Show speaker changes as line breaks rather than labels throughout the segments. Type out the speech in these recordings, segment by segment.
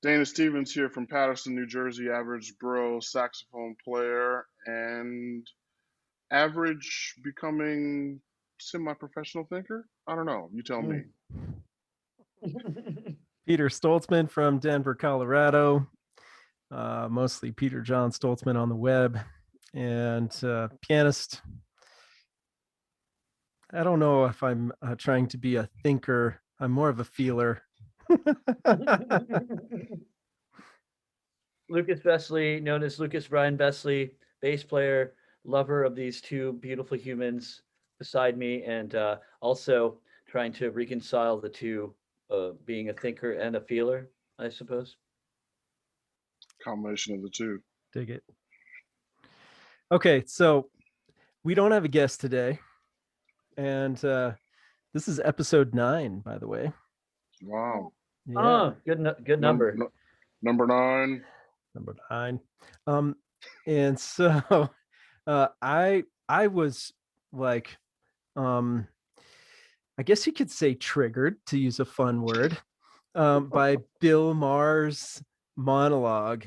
Dana Stevens here from Paterson, New Jersey, average bro saxophone player and average becoming semi-professional thinker? I don't know. You tell me.
Peter Stoltzman from Denver, Colorado. Mostly Peter John Stoltzman on the web, and pianist. I don't know if I'm trying to be a thinker. I'm more of a feeler.
Lucas Besley, known as Lucas Brian Besley, bass player, lover of these two beautiful humans beside me, and also trying to reconcile the two, being a thinker and a feeler, I suppose.
Combination of the two.
Dig it. Okay, so we don't have a guest today, and this is episode 9, by the way.
Wow.
Yeah.
Oh, good number.
Number 9.
Number 9. And so I was like, I guess you could say triggered, to use a fun word, by Bill Maher's monologue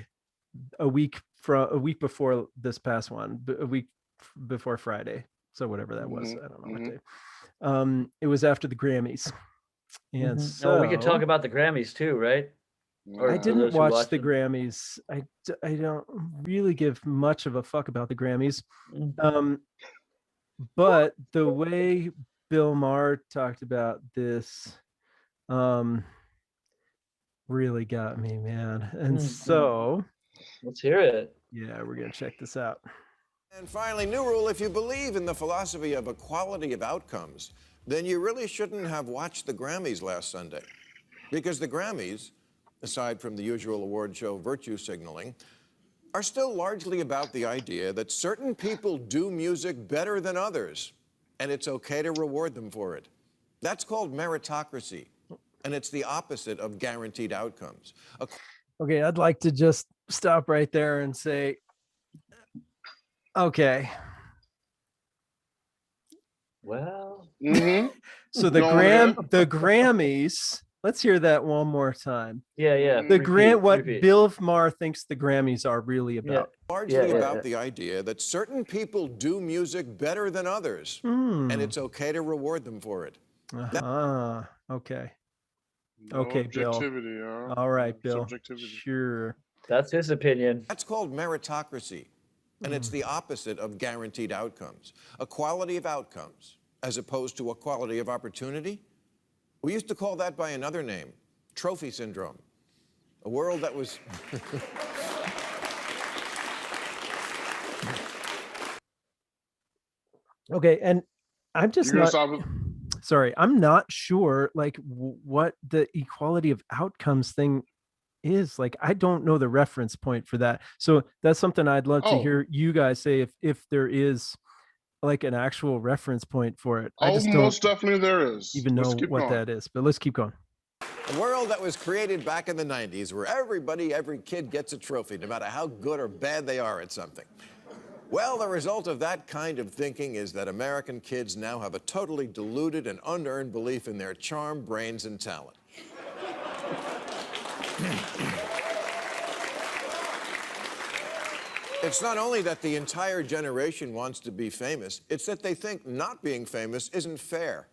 a week before this past one, a week before Friday. So whatever that was, I don't know what day. It was after the Grammys. And so
we could talk about the Grammys too, right?
I didn't watch the Grammys. I don't really give much of a fuck about the Grammys. But the way Bill Maher talked about this really got me, man. And so
let's hear it.
Yeah, we're going to check this out.
And finally, new rule: if you believe in the philosophy of equality of outcomes, then you really shouldn't have watched the Grammys last Sunday. Because the Grammys, aside from the usual award show virtue signaling, are still largely about the idea that certain people do music better than others, and it's okay to reward them for it. That's called meritocracy, and it's the opposite of guaranteed outcomes.
Okay, I'd like to just stop right there and say, okay.
Well,
so the Grammys. Let's hear that one more time.
Yeah.
What Bill Maher thinks the Grammys are really about.
Largely about the idea that certain people do music better than others, and it's okay to reward them for it.
Okay.
No
okay, Bill.
Huh?
All right, Bill.
Subjectivity.
Sure.
That's his opinion.
That's called meritocracy, and it's the opposite of guaranteed outcomes. Equality of outcomes, as opposed to equality of opportunity. We used to call that by another name, trophy syndrome. A world that was...
Okay, and I'm just I'm not sure like what the equality of outcomes thing is. Like, I don't know the reference point for that. So that's something I'd love to hear you guys say if there is like an actual reference point for it. I just don't
most definitely there is.
Even know what that is, but let's keep going.
A world that was created back in the 90s where every kid gets a trophy, no matter how good or bad they are at something. Well, the result of that kind of thinking is that American kids now have a totally deluded and unearned belief in their charm, brains, and talent. It's not only that the entire generation wants to be famous, it's that they think not being famous isn't fair.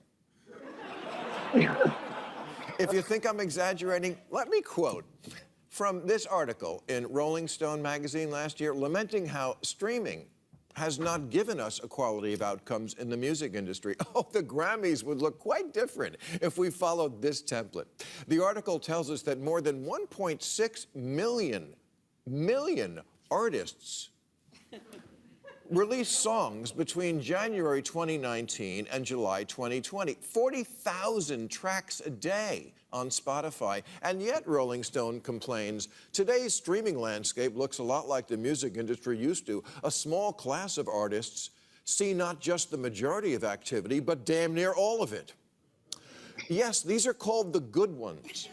If you think I'm exaggerating, let me quote from this article in Rolling Stone magazine last year, lamenting how streaming has not given us equality of outcomes in the music industry. Oh, the Grammys would look quite different if we followed this template. The article tells us that more than 1.6 million artists released songs between January 2019 and July 2020. 40,000 tracks a day on Spotify. And yet, Rolling Stone complains, today's streaming landscape looks a lot like the music industry used to. A small class of artists see not just the majority of activity, but damn near all of it. Yes, these are called the good ones.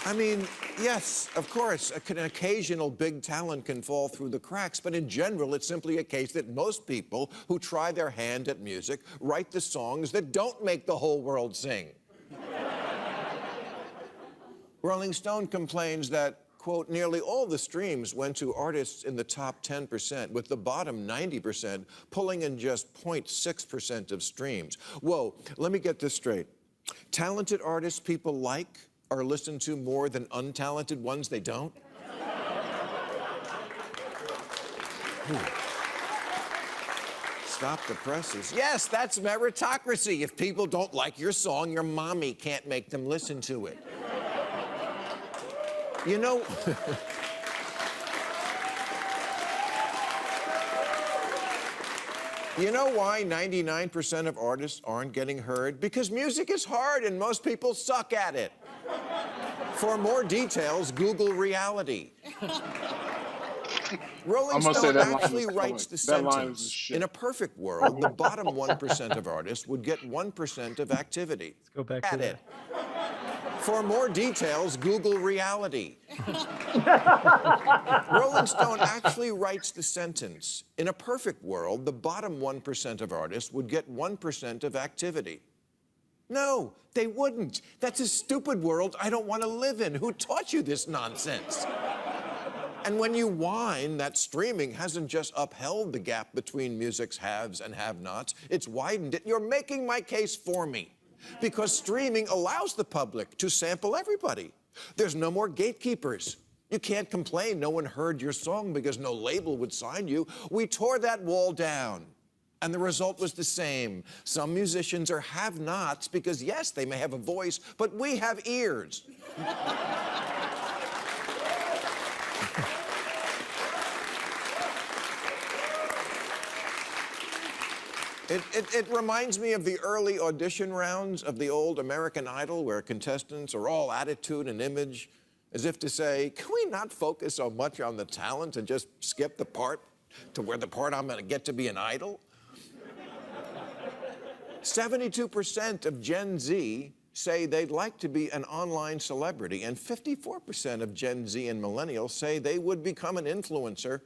I mean, yes, of course, an occasional big talent can fall through the cracks, but in general, it's simply a case that most people who try their hand at music write the songs that don't make the whole world sing. Rolling Stone complains that, quote, nearly all the streams went to artists in the top 10%, with the bottom 90% pulling in just 0.6% of streams. Whoa, let me get this straight. Talented artists people like are listened to more than untalented ones they don't? Stop the presses. Yes, that's meritocracy. If people don't like your song, your mommy can't make them listen to it. You know, you know why 99% of artists aren't getting heard? Because music is hard and most people suck at it. For more details, Google reality. Rolling Stone actually writes the sentence, in a perfect world, the bottom 1% of artists would get 1% of activity.
Let's go back to
it. For more details, Google reality. Rolling Stone actually writes the sentence, in a perfect world, the bottom 1% of artists would get 1% of activity. No, they wouldn't. That's a stupid world I don't want to live in. Who taught you this nonsense? And when you whine that streaming hasn't just upheld the gap between music's haves and have-nots, it's widened it. You're making my case for me. Because streaming allows the public to sample everybody. There's no more gatekeepers. You can't complain no one heard your song because no label would sign you. We tore that wall down. And the result was the same. Some musicians are have-nots because, yes, they may have a voice, but we have ears. It reminds me of the early audition rounds of the old American Idol where contestants are all attitude and image, as if to say, can we not focus so much on the talent and just skip the part to where the part I'm going to get to be an idol? 72% of Gen Z say they'd like to be an online celebrity, and 54% of Gen Z and millennials say they would become an influencer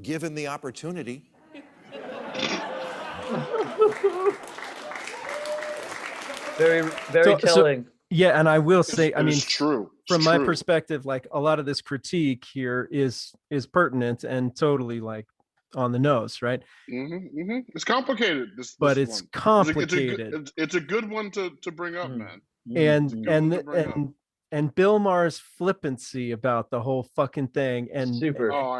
given the opportunity.
Very telling.
Yeah, and I will say, I mean,
true.
From my perspective, like a lot of this critique here is pertinent and totally like on the nose, right?
It's complicated.
But it's complicated.
It's a good one to bring up, man.
And Bill Maher's flippancy about the whole fucking thing and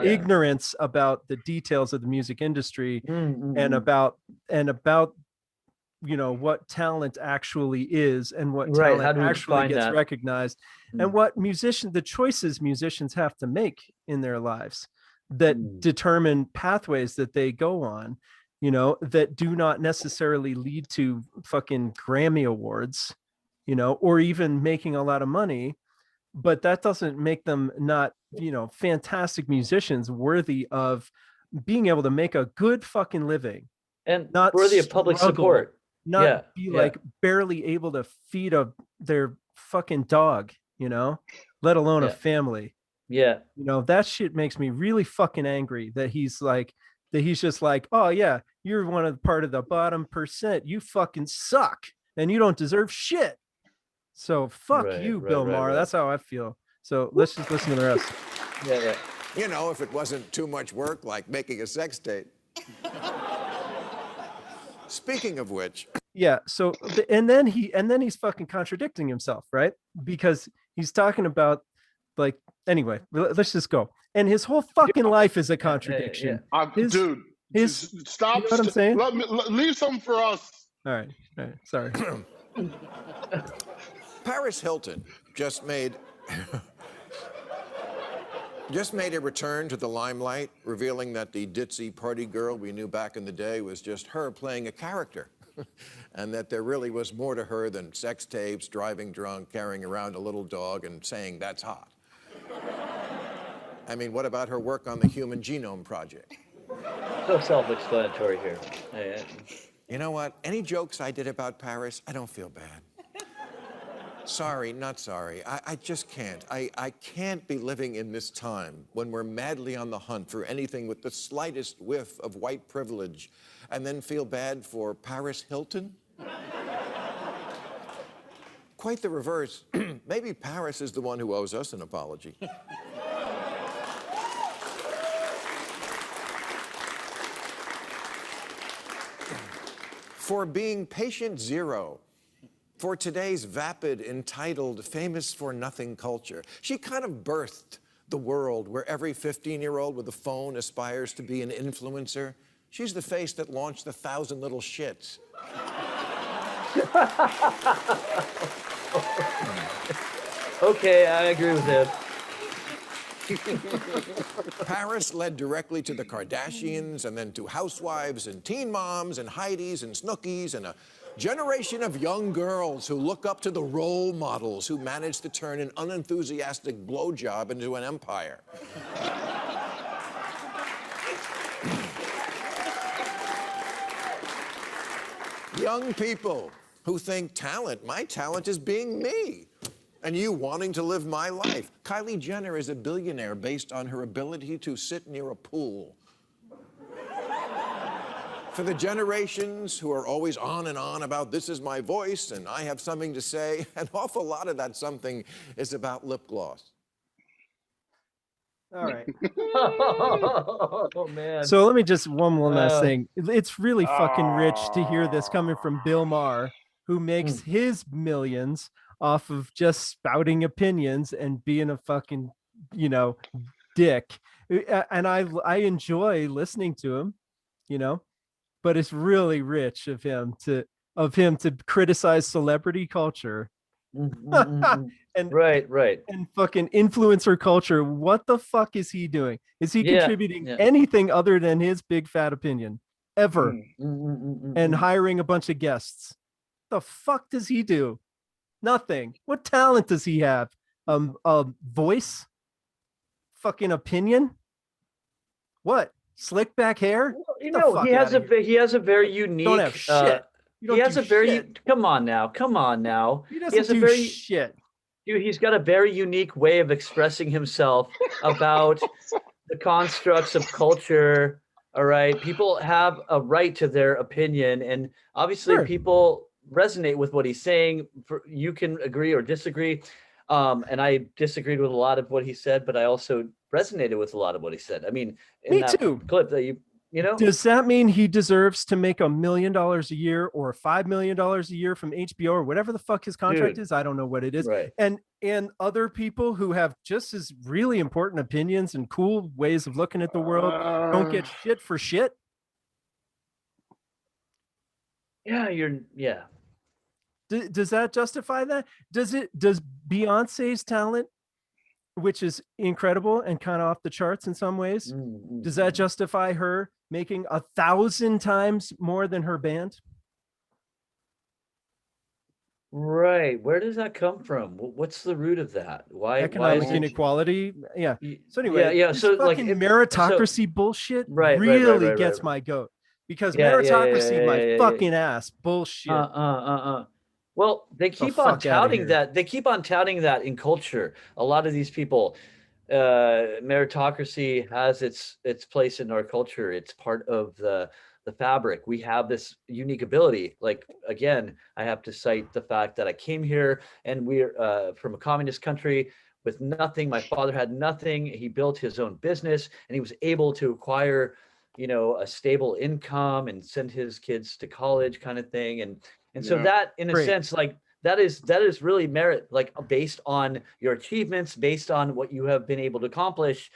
ignorance about the details of the music industry and about you know what talent actually is and what talent actually gets recognized and what the choices musicians have to make in their lives that determine pathways that they go on, you know, that do not necessarily lead to fucking Grammy awards, you know, or even making a lot of money, but that doesn't make them not, you know, fantastic musicians worthy of being able to make a good fucking living
and not worthy of public support,
not be like barely able to feed their fucking dog, you know, let alone a family.
Yeah.
You know, that shit makes me really fucking angry that he's just like, oh yeah, you're one of the part of the bottom percent. You fucking suck and you don't deserve shit. So fuck you, Bill Maher. That's how I feel. So let's just listen to the rest.
Yeah.
You know, if it wasn't too much work like making a sex tape. Speaking of which.
Yeah. So, and then he's fucking contradicting himself, right? Because he's talking about like, anyway, let's just go. And his whole fucking life is a contradiction.
Dude, stop.
You know what I'm saying?
Leave something for us.
All right. Sorry.
Paris Hilton just made a return to the limelight, revealing that the ditzy party girl we knew back in the day was just her playing a character, and that there really was more to her than sex tapes, driving drunk, carrying around a little dog, and saying that's hot. I mean, what about her work on the Human Genome Project?
So self-explanatory here.
You know what? Any jokes I did about Paris, I don't feel bad. Sorry, not sorry. I just can't. I can't be living in this time when we're madly on the hunt for anything with the slightest whiff of white privilege and then feel bad for Paris Hilton. Quite the reverse. Maybe Paris is the one who owes us an apology. For being patient zero for today's vapid, entitled, famous-for-nothing culture. She kind of birthed the world where every 15-year-old with a phone aspires to be an influencer. She's the face that launched 1,000 Little Shits.
Okay, I agree with him.
Paris led directly to the Kardashians and then to housewives and teen moms and Heidis and Snookies and a generation of young girls who look up to the role models who managed to turn an unenthusiastic blowjob into an empire. Young people who think my talent is being me, and you wanting to live my life. Kylie Jenner is a billionaire based on her ability to sit near a pool. For the generations who are always on and on about this is my voice and I have something to say, an awful lot of that something is about lip gloss.
All right.
Oh, man.
So let me just one last thing. It's really fucking rich to hear this coming from Bill Maher, who makes his millions off of just spouting opinions and being a fucking, dick. And I enjoy listening to him, but it's really rich of him to criticize celebrity culture.
And right
and fucking influencer culture. What the fuck is he doing? Is he contributing anything other than his big fat opinion ever? And hiring a bunch of guests. The fuck does he do? Nothing. What talent does he have? Voice? Fucking opinion? What? Slick back hair?
He has a very unique.
Don't have shit.
He has a very. Come on now.
He doesn't do shit.
He's got a very unique way of expressing himself about the constructs of culture. All right, people have a right to their opinion, and obviously, people resonate with what he's saying. You can agree or disagree. And I disagreed with a lot of what he said, but I also resonated with a lot of what he said. I mean, in that clip that you know,
does that mean he deserves to make $1 million a year or $5 million a year from HBO or whatever the fuck his contract is? I don't know what it is.
Right.
And other people who have just as really important opinions and cool ways of looking at the world don't get shit for shit.
Yeah.
Does that justify that? Does Beyonce's talent, which is incredible and kind of off the charts in some ways, does that justify her making 1,000 times more than her band?
Right. Where does that come from? What's the root of that? Why
economic inequality? Yeah. So anyway,
so like
meritocracy bullshit really gets my goat, because meritocracy my fucking ass bullshit.
Well, they keep on touting that. They keep on touting that in culture. A lot of these people, meritocracy has its place in our culture. It's part of the fabric. We have this unique ability. Like, again, I have to cite the fact that I came here and we're from a communist country with nothing. My father had nothing. He built his own business and he was able to acquire, a stable income and send his kids to college, kind of thing. And so that, in a sense, like that is really merit, like based on your achievements, based on what you have been able to accomplish.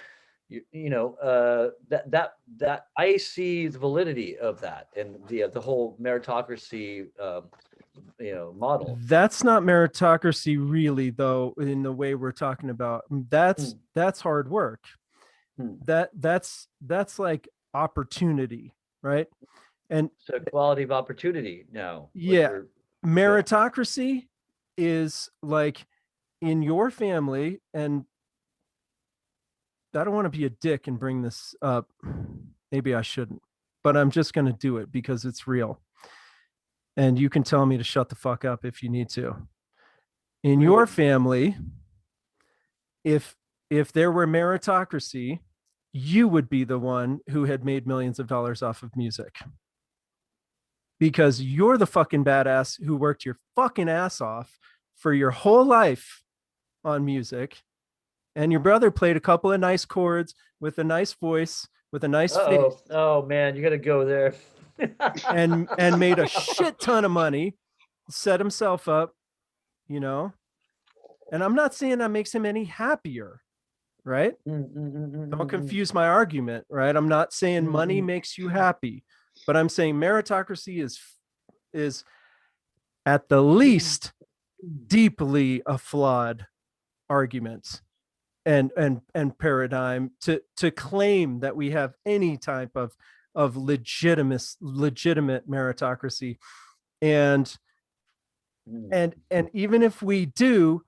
That I see the validity of that and the whole meritocracy, model.
That's not meritocracy, really, though. In the way we're talking about, that's hard work. That's like opportunity, right? And
so quality of opportunity now.
Meritocracy is like in your family, and I don't want to be a dick and bring this up. Maybe I shouldn't, but I'm just going to do it because it's real. And you can tell me to shut the fuck up if you need to. in your family, if there were meritocracy, you would be the one who had made millions of dollars off of music. Because you're the fucking badass who worked your fucking ass off for your whole life on music. And your brother played a couple of nice chords with a nice voice, with a nice face.
Oh man, you gotta go there.
and made a shit ton of money, set himself up, you know. And I'm not saying that makes him any happier, right? Don't confuse my argument, right? I'm not saying money makes you happy, but I'm saying meritocracy is at the least deeply a flawed argument and paradigm to claim that we have any type of legitimate meritocracy. And even if we do,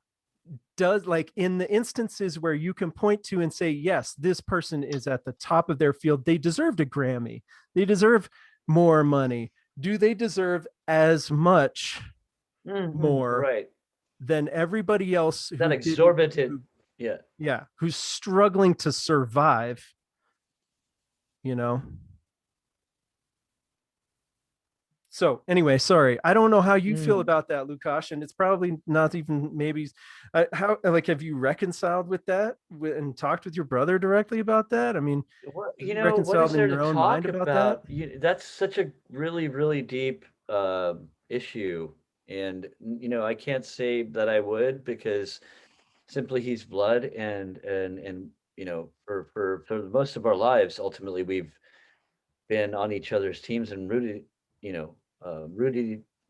does, like, in the instances where you can point to and say, yes, this person is at the top of their field, they deserved a Grammy, they deserve more money, do they deserve as much more than everybody else
that exorbitant
who's struggling to survive, you know? So anyway, sorry, I don't know how you feel about that, Lukash, and it's probably not even maybe how, like, have you reconciled with that and talked with your brother directly about that? I mean,
you know, what is there to talk about? That's such a really, really deep issue, and you know, I can't say that I would, because simply he's blood, and you know, for most of our lives, ultimately we've been on each other's teams and rooted, you know,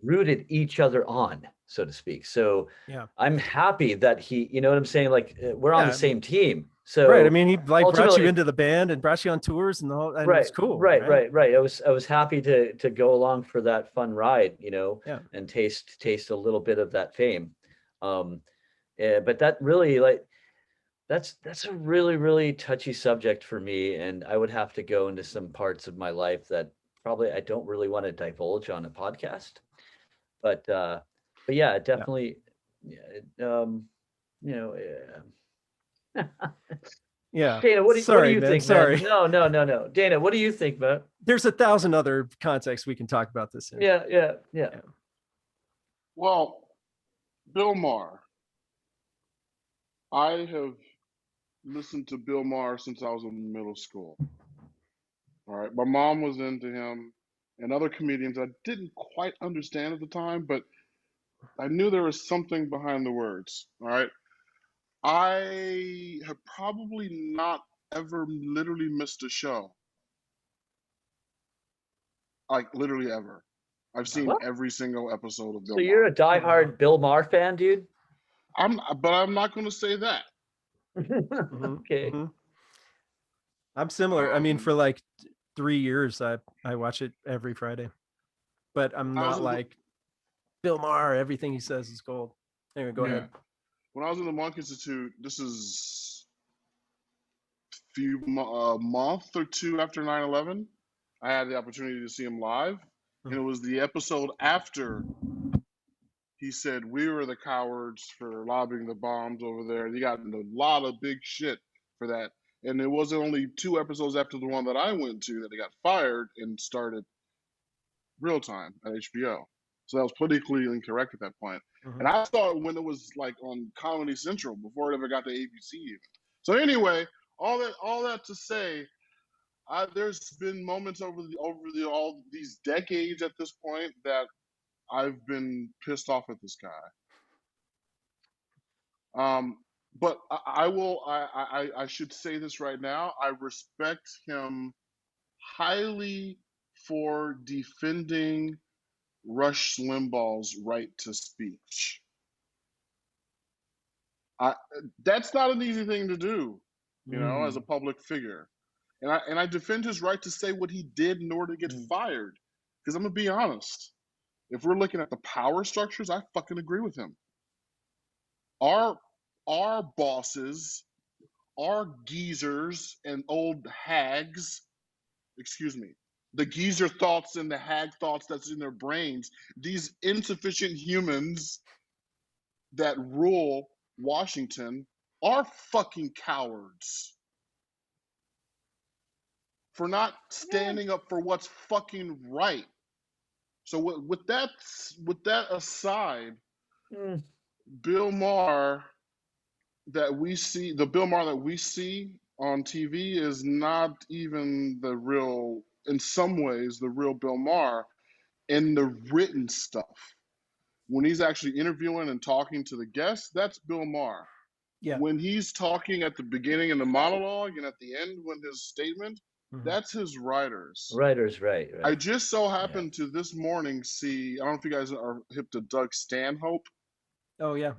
rooted each other on, so to speak. So yeah, I'm happy that he, you know what I'm saying? Like, we're on the same team. So
right. I mean, he like brought you into the band and brought you on tours and all, and
right,
it's cool.
Right. I was happy to go along for that fun ride, you know, and taste a little bit of that fame. But that really, like, that's a really, really touchy subject for me, and I would have to go into some parts of my life that probably I don't really want to divulge on a podcast. But yeah, definitely, you know.
Yeah.
Dana, what do you think,
sorry.
man? No. Dana, what do you think, man?
There's 1,000 other contexts we can talk about this in.
Yeah.
Well, Bill Maher. I have listened to Bill Maher since I was in middle school. All right. My mom was into him and other comedians I didn't quite understand at the time, but I knew there was something behind the words. All right. I have probably not ever literally missed a show. Like, literally ever. I've seen every single episode of Bill Maher.
So you're a diehard Bill Maher fan, dude?
But I'm not going to say that.
Okay.
I'm similar. I mean, for like 3 years, I watch it every Friday, but I'm not like Bill Maher. Everything he says is gold. Anyway, go ahead.
When I was in the Monk Institute, this is a month or two after 9/11, I had the opportunity to see him live, and it was the episode after he said we were the cowards for lobbing the bombs over there. He got into a lot of big shit for that. And it wasn't only 2 episodes after the one that I went to that he got fired and started Real Time at HBO. So that was politically incorrect at that point. And I saw it when it was like on Comedy Central before it ever got to ABC even. So anyway, all that to say, there's been moments over all these decades at this point that I've been pissed off at this guy. But I should say this right now. I respect him highly for defending Rush Limbaugh's right to speech. That's not an easy thing to do, you know, as a public figure. And I defend his right to say what he did in order to get fired. Because I'm gonna be honest, if we're looking at the power structures, I fucking agree with him. Our bosses, our geezers and old hags, the geezer thoughts and the hag thoughts that's in their brains, these insufficient humans that rule Washington are fucking cowards for not standing up for what's fucking right. So with that aside, Bill Maher that we see, the Bill Maher that we see on TV is not even the real, in some ways, the real Bill Maher in the written stuff. When he's actually interviewing and talking to the guests, that's Bill Maher.
Yeah.
When he's talking at the beginning in the monologue and at the end when his statement, that's his writers.
Right.
I just so happened to this morning see, I don't know if you guys are hip to Doug Stanhope.
Oh, yeah.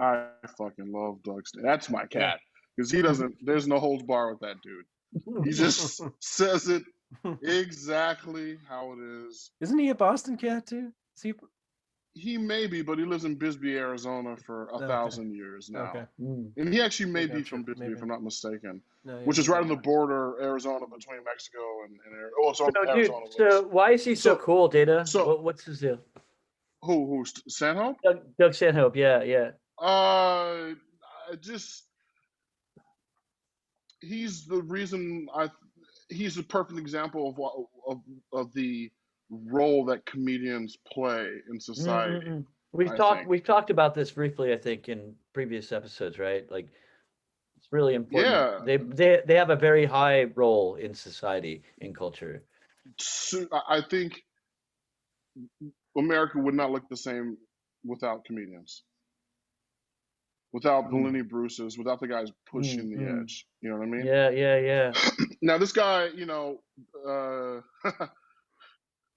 I fucking love Doug Stanhope. That's my cat. Because he doesn't, there's no holds bar with that dude. He just says it exactly how it is.
Isn't he a Boston cat too? Is he?
He may be, but he lives in Bisbee, Arizona for 1,000 years now.
Okay.
And he actually may be from Bisbee, if I'm not mistaken,
No,
which is right on the border, Arizona, between Mexico and it's on Arizona.
Dude, so why is he so cool, Data?
So
what's his deal?
Who Stanhope?
Doug Stanhope, yeah.
He's the reason he's a perfect example of the role that comedians play in society.
We've talked about this briefly, I think, in previous episodes, right? Like, it's really important.
Yeah.
They have a very high role in society, in culture.
So I think America would not look the same without comedians, without the Lenny Bruces, without the guys pushing the edge. You know what I mean?
Yeah.
Now this guy,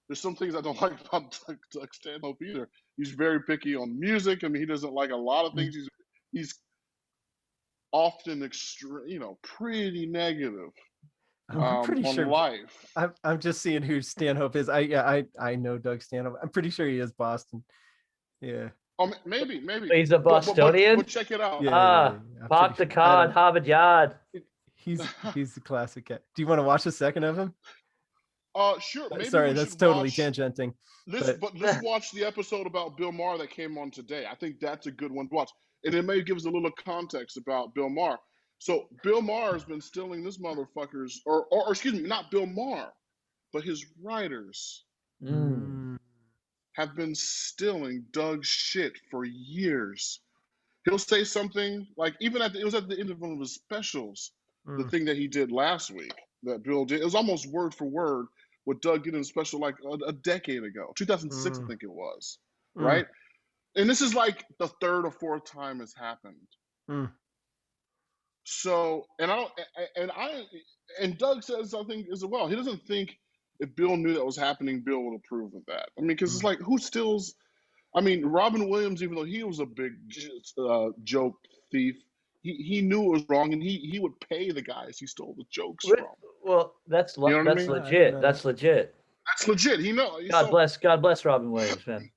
there's some things I don't like about Doug Stanhope either. He's very picky on music. I mean, he doesn't like a lot of things. He's often pretty negative
I'm pretty
on
sure
life.
I'm just seeing who Stanhope is. I know Doug Stanhope. I'm pretty sure he is Boston. Yeah.
Oh, maybe.
He's a Bostonian.
But check it out.
Park the car at Harvard Yard.
He's the classic cat. Do you want to watch a second of him?
Sure. Maybe
sorry, that's totally tangenting.
But let's watch the episode about Bill Maher that came on today. I think that's a good one to watch. And it may give us a little context about Bill Maher. So Bill Maher has been stealing this motherfucker's, or excuse me, not Bill Maher, but his writers have been stealing Doug's shit for years. He'll say something like, even it was at the end of one of his specials, the thing that he did last week that Bill did. It was almost word for word what Doug did in a special like a decade ago, 2006, I think it was, right? And this is like the third or fourth time it's happened. So, and Doug says something as well. He doesn't think if Bill knew that was happening, Bill would approve of that. I mean, because it's like, who steals? I mean, Robin Williams, even though he was a big joke thief, he knew it was wrong, and he would pay the guys he stole the jokes from.
Well, that's legit. That's legit.
That's legit. He knows.
God bless Robin Williams, man.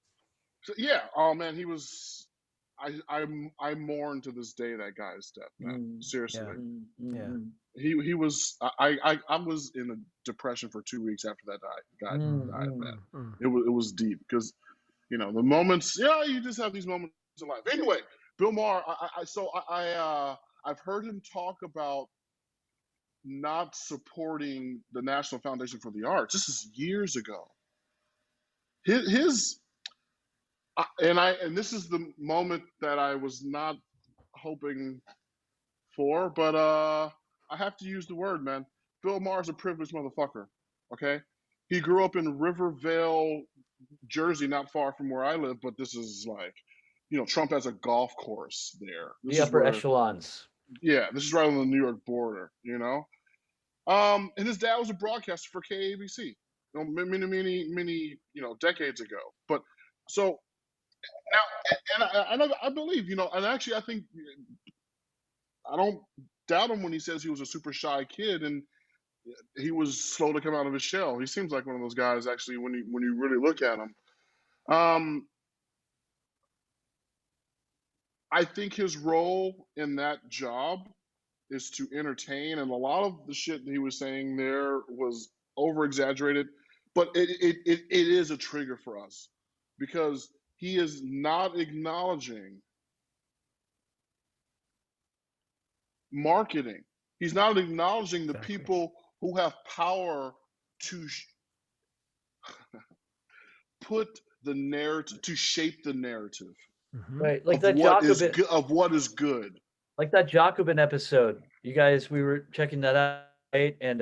So, yeah. Oh man, he was. I mourn to this day that guy's death, man. Seriously.
Yeah.
He was. I was in a depression for 2 weeks after that guy died, man. It was deep because, the moments. Yeah, you just have these moments in life. Anyway, Bill Maher. I've heard him talk about not supporting the National Foundation for the Arts. This is years ago. And this is the moment that I was not hoping for, but I have to use the word, man. Bill Maher's a privileged motherfucker. Okay, he grew up in Rivervale, Jersey, not far from where I live, but this is like, Trump has a golf course there.
The upper echelons.
Yeah, this is right on the New York border, And his dad was a broadcaster for KABC, many decades ago. But so now, and I believe, and actually I think I don't doubt him when he says he was a super shy kid and he was slow to come out of his shell. He seems like one of those guys, actually, when you really look at him. I think his role in that job is to entertain, and a lot of the shit that he was saying there was over exaggerated, but it is a trigger for us because he is not acknowledging marketing. He's not acknowledging the people who have power to put the narrative, to shape the narrative,
right? Like
of
that
what is
Jacobin,
of what is good.
like that Jacobin episode. You guys, we were checking that out, right? And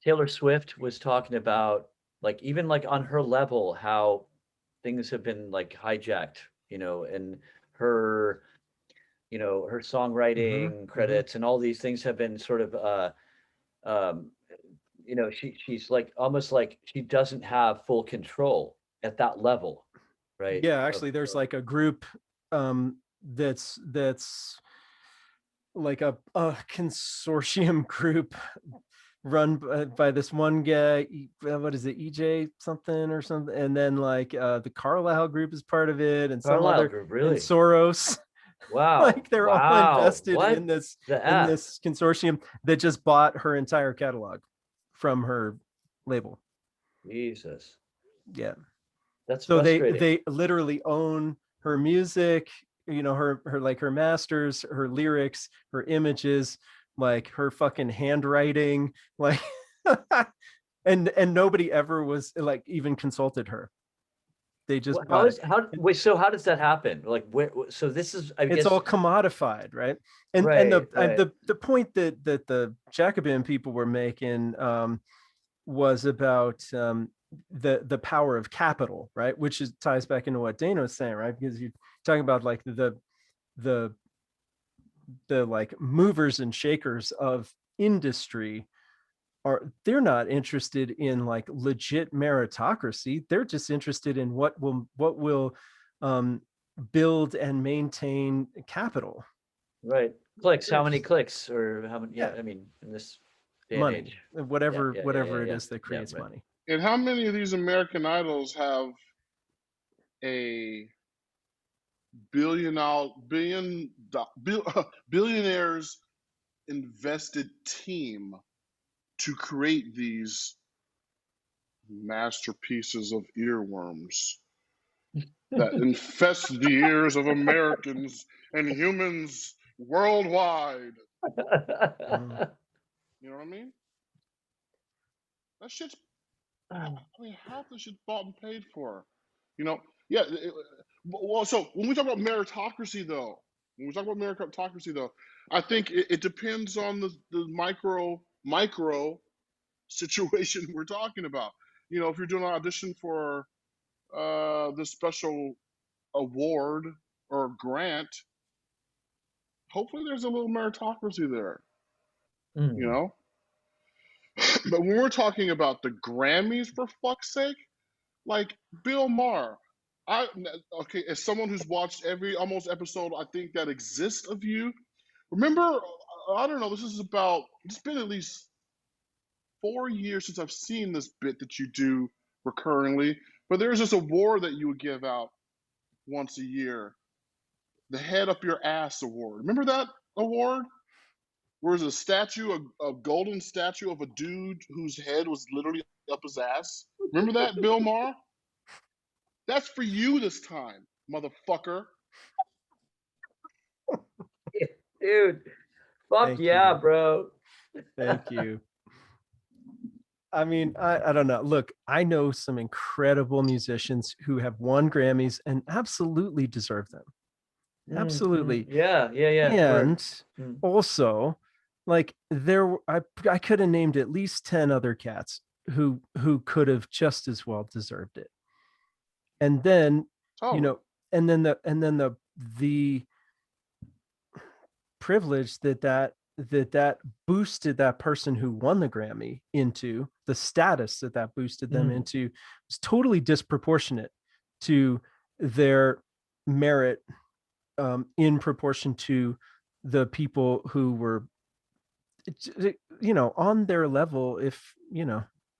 Taylor Swift was talking about, like, even like on her level, how things have been like hijacked, and her, her songwriting credits and all these things have been sort of um she's like almost like she doesn't have full control at that level, right?
Yeah, actually there's like a group that's like a consortium group run by this one guy, what is it, EJ something or something, and then like the Carlisle group is part of it, and some
Carlisle
other
group,
and
really?
Soros.
Wow.
Like they're all invested
What
in this
the F?
consortium that just bought her entire catalog from her label.
Jesus.
Yeah.
That's
So
frustrating.
they literally own her music, her like her masters, her lyrics, her images, like her fucking handwriting, like and nobody ever was like even consulted her. They just bought it.
How does that happen? Like, so this is, I
It's
guess,
all commodified, right? And
right,
the point that the Jacobin people were making was about the power of capital, right? Which ties back into what Dana was saying, right? Because you're talking about like the like movers and shakers of industry they're not interested in like legit meritocracy. They're just interested in what will build and maintain capital.
right. Clicks, how many clicks or how many?
Yeah.
I mean, in this day
Money,
and age.
whatever it is that creates
right.
money.
And how many of these American Idols have a billionaires invested team to create these masterpieces of earworms that infest the ears of Americans and humans worldwide? You know what I mean? That shit's, I mean, half the shit's bought and paid for. Yeah. Well, so when we talk about meritocracy, though, I think it depends on the micro situation we're talking about. If you're doing an audition for this special award or grant, hopefully there's a little meritocracy there. But when we're talking about the Grammys, for fuck's sake, like Bill Maher, as someone who's watched every almost episode I think that exists of you, remember, I don't know, it's been at least 4 years since I've seen this bit that you do recurringly, but there's this award that you would give out once a year, the Head Up Your Ass Award. Remember that award? Where there's a golden statue of a dude whose head was literally up his ass. Remember that, Bill Maher? That's for you this time, motherfucker.
Dude, fuck yeah, bro.
Thank you. I mean, I don't know. Look, I know some incredible musicians who have won Grammys and absolutely deserve them. Absolutely.
Yeah.
And also, like I could have named at least 10 other cats who could have just as well deserved it. And then, and then the privilege that boosted that person who won the Grammy into, the status that boosted them into, was totally disproportionate to their merit in proportion to the people who were on their level, if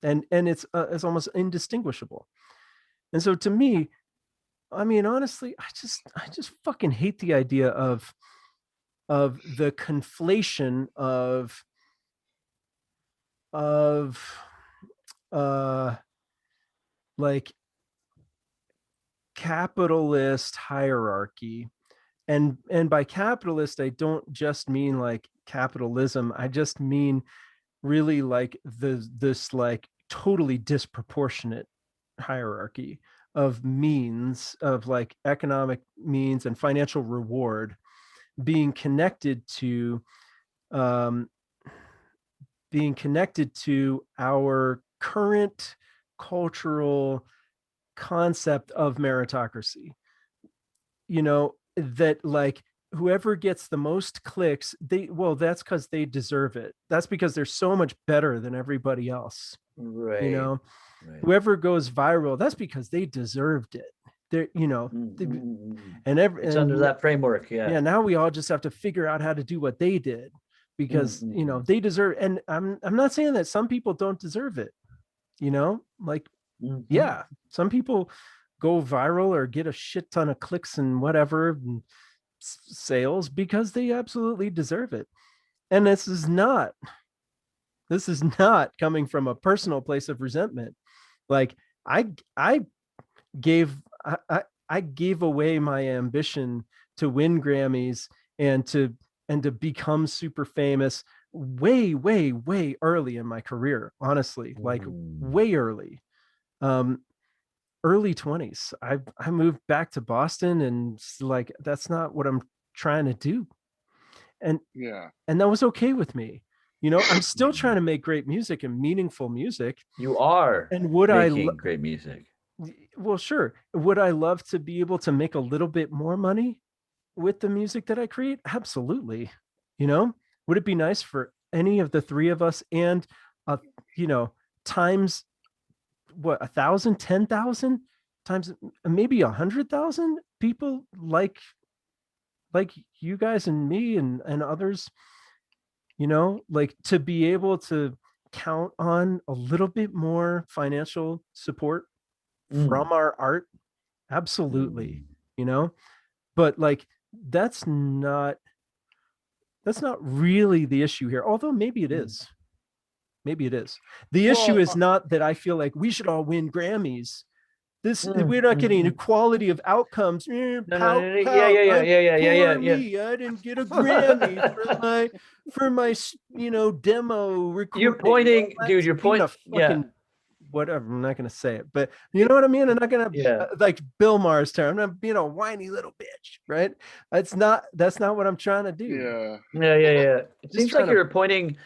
and it's almost indistinguishable. And so to me, I mean, honestly, I just fucking hate the idea of the conflation of like capitalist hierarchy. And by capitalist, I don't just mean like capitalism. I just mean really like this like totally disproportionate hierarchy of means, of like economic means and financial reward being connected to um, our current cultural concept of meritocracy. You know, that like whoever gets the most clicks, that's because they deserve it. That's because they're so much better than everybody else.
Right.
You know, whoever goes viral, that's because they deserved it. They're, you know,
and it's under that framework.
Yeah. Now we all just have to figure out how to do what they did because, you know, they deserve. And I'm not saying that some people don't deserve it, you know, like, yeah, some people go viral or get a shit ton of clicks and whatever and sales because they absolutely deserve it. And this is not coming from a personal place of resentment. Like I gave away my ambition to win Grammys and to become super famous way early in my career, honestly, like way early. Early 20s. I moved back to Boston and like that's not what I'm trying to do. And that was okay with me. You know, I'm still trying to make great music and meaningful music.
You are.
And would
making great music?
Well, sure. Would I love to be able to make a little bit more money with the music that I create? Absolutely. You know, would it be nice for any of the three of us and you know, times what, 1,000, 10,000 times, maybe 100,000 people like you guys and me and others, you know, like to be able to count on a little bit more financial support from our art. Absolutely. You know, but like that's not really the issue here, although maybe it is. Maybe it is. The issue is not that I feel like we should all win Grammys. We're not getting equality of outcomes.
Yeah.
I didn't get a Grammy for my you know, demo recording.
You're pointing, dude. You're pointing.
Whatever. I'm not gonna say it, but you know what I mean. I'm not gonna like Bill Maher's term. I'm not being a whiny little bitch, right? That's not what I'm trying to do.
Yeah. It seems like you're pointing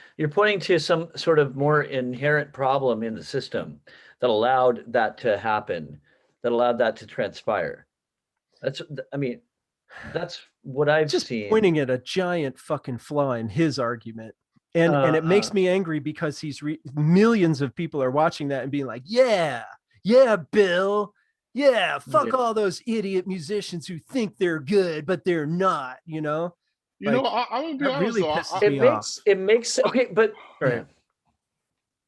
to some sort of more inherent problem in the system that allowed that to happen, that allowed that to transpire. That's what I've
just
seen.
Pointing at a giant fucking flaw in his argument. And it makes me angry because he's millions of people are watching that and being like, yeah, Bill, yeah, fuck all those idiot musicians who think they're good but they're not, you know.
You know, I'm gonna be honest,
really pisses me off.
It makes okay, but
right.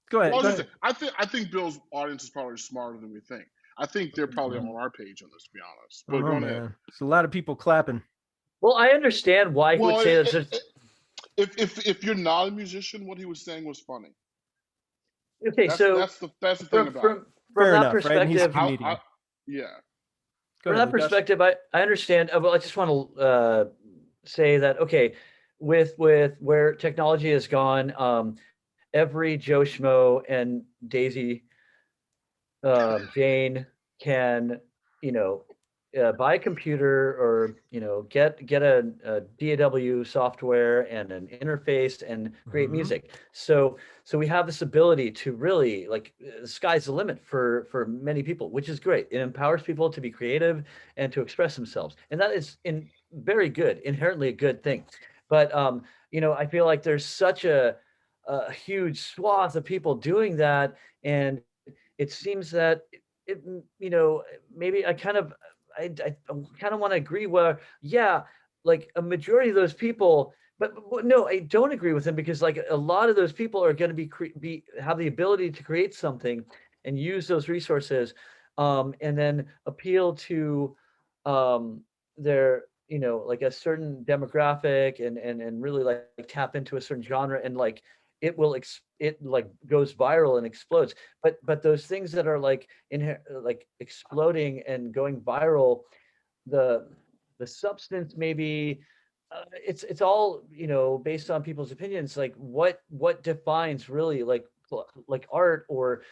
Go ahead.
Well, I think Bill's audience is probably smarter than we think. I think they're probably on our page on this, to be honest. But go ahead.
There's a lot of people clapping.
Well, I understand why he would say that.
If you're not a musician, what he was saying was funny.
Okay,
that's the thing about it.
From that perspective,
right?
From that perspective, I understand. Well, I just want to say that with where technology has gone, every Joe Schmo and Daisy Jane can, buy a computer or get a DAW software and an interface and create music. So we have this ability to really, like, the sky's the limit for many people, which is great. It empowers people to be creative and to express themselves, and that is very good, inherently a good thing. But I feel like there's such a huge swath of people doing that, and it seems that maybe I kind of want to agree where, like a majority of those people, but no, I don't agree with them, because like a lot of those people are going to have the ability to create something and use those resources, and then appeal to their, like a certain demographic and really like tap into a certain genre and like it will it like goes viral and explodes. But those things that are like like exploding and going viral, the substance maybe, it's all, you know, based on people's opinions. Like what defines really like art, or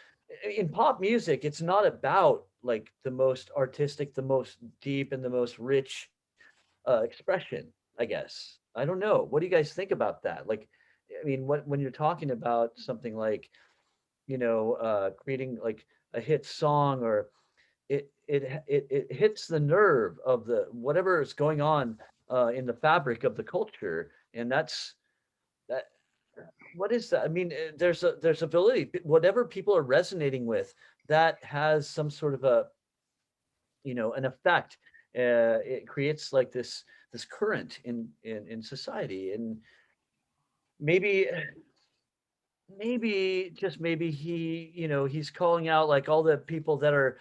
in pop music, it's not about like the most artistic, the most deep, and the most rich expression, I guess. I don't know. What do you guys think about that? Like, I mean, when you're talking about something like, you know, creating like a hit song, or it hits the nerve of the whatever is going on in the fabric of the culture, and that's that. What is that? I mean, there's ability. Whatever people are resonating with, that has some sort of a, you know, an effect. It creates like this current in society, and maybe just maybe he, you know, he's calling out like all the people that are,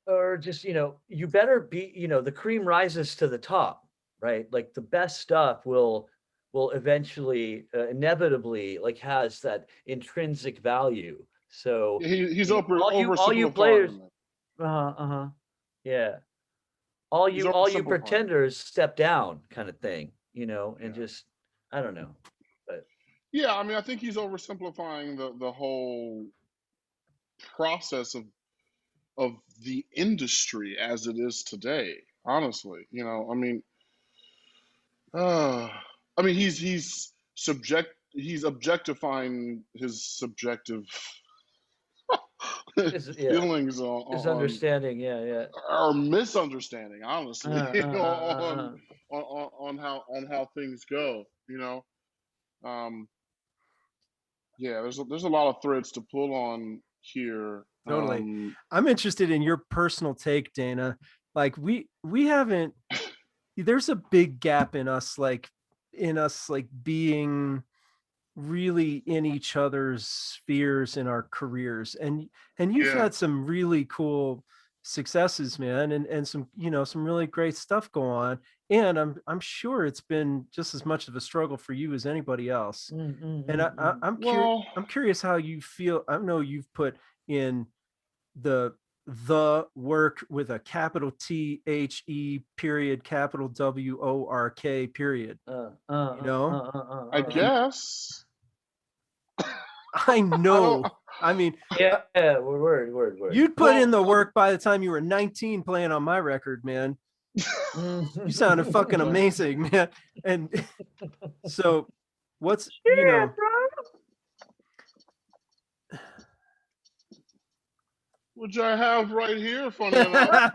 or just, you know, you better be, you know, the cream rises to the top, right? Like the best stuff will eventually inevitably like has that intrinsic value. So,
He's
you know, all you players,
oversimplifying it.
uh-huh, yeah,
He's
all you
oversimplifying it.
pretenders step down, kind of thing, you know, and
Yeah.
just, I don't know, but
Yeah, I mean, I think he's oversimplifying the whole process of the industry as it is today. Honestly, you know, uh, I mean, he's objectifying his subjective
is, yeah,
feelings
is understanding, yeah.
or misunderstanding, honestly,
Uh,
you
uh,
know,
uh, uh, uh.
on how things go, you know. Um, yeah, there's a lot of threads to pull on here.
Totally. I'm interested in your personal take, Dana. Like we haven't, there's a big gap in us like being really in each other's spheres in our careers, and you've
Yeah,
had some really cool successes, man, and some, you know, some really great stuff go on, and I'm sure it's been just as much of a struggle for you as anybody else. And
well,
I'm curious how you feel. I know you've put in the work with a capital THE period, capital WORK period, you know.
I
And
guess
I
I don't.
know, I mean,
Yeah, word.
you'd put in
Well,
the work by the time you were 19 playing on my record, man. You sounded fucking amazing, man. And so what's, you
Yeah,
know,
which I have right here, funny enough.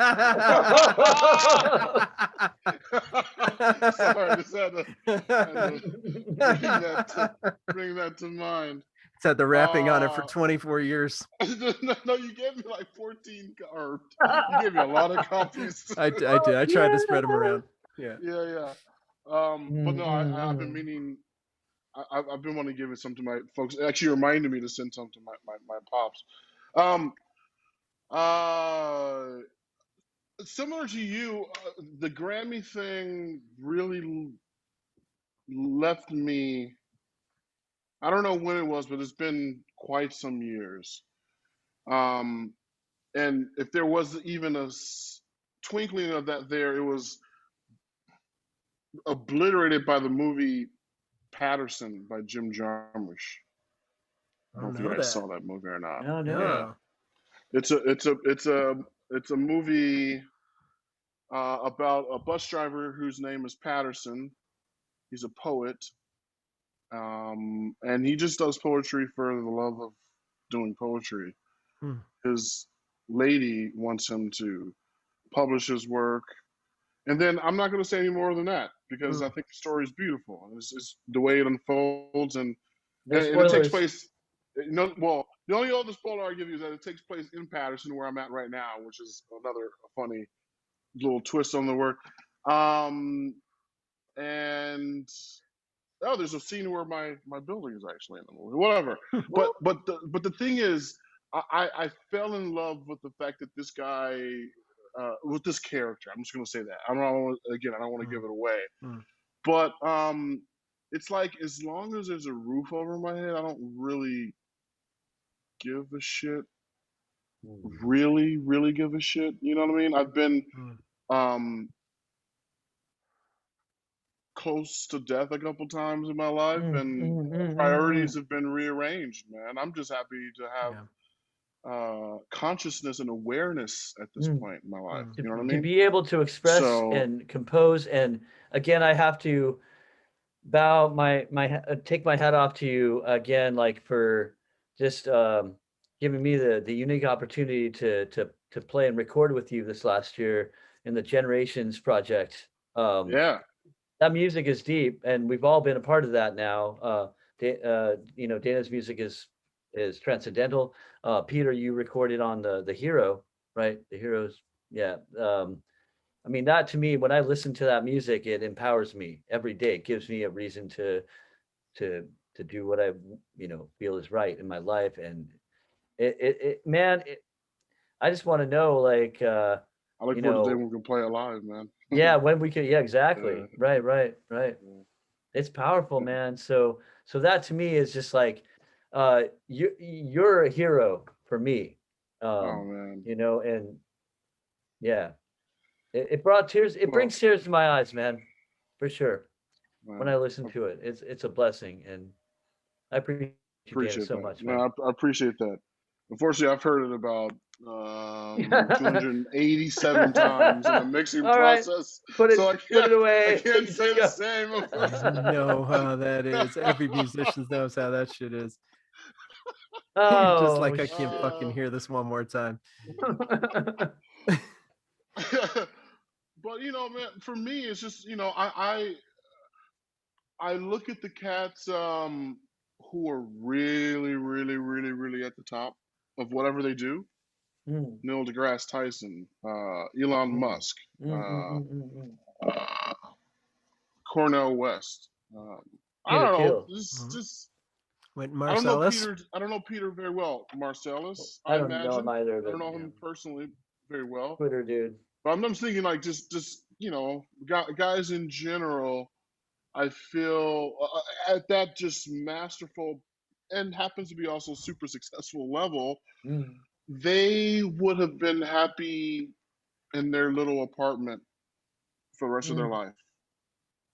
Sorry, just had to bring that to mind.
It's had the wrapping on it for 24 years.
No, you gave me like 14, or you gave me a lot of copies.
I did. I tried to spread them around. Yeah.
Yeah. But no, I've been meaning. I've been wanting to give it some to my folks. It actually reminded me to send some to my pops. Um, Similar to you, the Grammy thing really left me. I don't know when it was, but it's been quite some years. Um, and if there was even a twinkling of that there, it was obliterated by the movie Patterson by Jim Jarmusch. I
I
don't
don't
know if you
know
guys
that.
saw that movie or not.
no,
Yeah,
No.
it's a movie about a bus driver whose name is Patterson. He's a poet, and he just does poetry for the love of doing poetry.
Hmm.
His lady wants him to publish his work, and then I'm not going to say any more than that because I think the story is beautiful. It's the way it unfolds, and
no
it takes
spoilers.
place. Well, the only other spoiler I give you is that it takes place in Patterson, where I'm at right now, which is another funny little twist on the word. And there's a scene where my building is actually in the movie. Whatever. But the thing is, I fell in love with the fact that this guy, with this character. I'm just gonna say that. I don't want to give it away. But it's like as long as there's a roof over my head, I don't really give a shit. Really give a shit. You know what I mean? I've been um close to death a couple times in my life, and priorities have been rearranged, man. I'm just happy to have consciousness and awareness at this point in my life. You know what I mean?
To be able to express and compose, and again, I have to bow take my hat off to you again, like for just giving me the unique opportunity to play and record with you this last year in the Generations project.
Yeah.
That music is deep, and we've all been a part of that now. You know, Dana's music is transcendental. Peter, you recorded on the Hero, right? The Heroes, yeah. I mean, that to me, when I listen to that music, it empowers me every day. It gives me a reason to to do what I feel is right in my life, and man, I just want to know, like,
I look forward to the day when we can play it live, man.
yeah, when we could, yeah, exactly, right. It's powerful, man. So that to me is just like, you're a hero for me,
Oh man.
you know, and yeah, it brought tears. It brings tears to my eyes, man, for sure.
Man,
When I listen to it, it's a blessing, and I appreciate you, Dana, so
that.
much,
No,
man.
I appreciate that. Unfortunately, I've heard it about 287 times in the mixing
All right,
process,
put
so
it
I
away.
can't
Just
say the
go.
same.
You know how that is. Every musician knows how that shit is. You're just
Oh,
like, I can't fucking hear this one more time.
But you know, man, for me, it's just I look at the cats who are really, really, really, really at the top of whatever they do. Neil deGrasse Tyson, Elon Musk, Cornell West. I
Peter
don't know.
Thiel.
Just
Wait,
I don't know
Marcellus?
Peter. I don't know Peter very well. Marcellus,
I
I
don't know him
imagine.
either,
I don't
but
know him personally very well.
Twitter dude.
But I'm just thinking like just guys in general. I feel at that just masterful and happens to be also super successful level, they would have been happy in their little apartment for the rest of their life.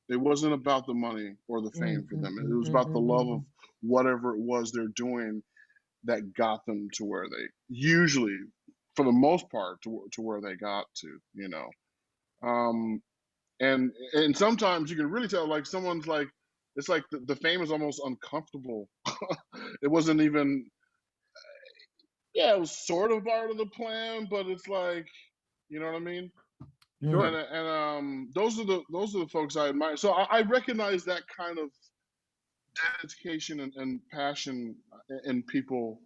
It wasn't about the money or the fame for them. It was about the love of whatever it was they're doing that got them to where they usually, for the most part, to where they got to. You know, and sometimes you can really tell like someone's like it's like the fame is almost uncomfortable. It wasn't even it was sort of part of the plan, but it's like you know what I mean.
Sure.
And those are the folks I admire. So I recognize that kind of dedication and passion in people,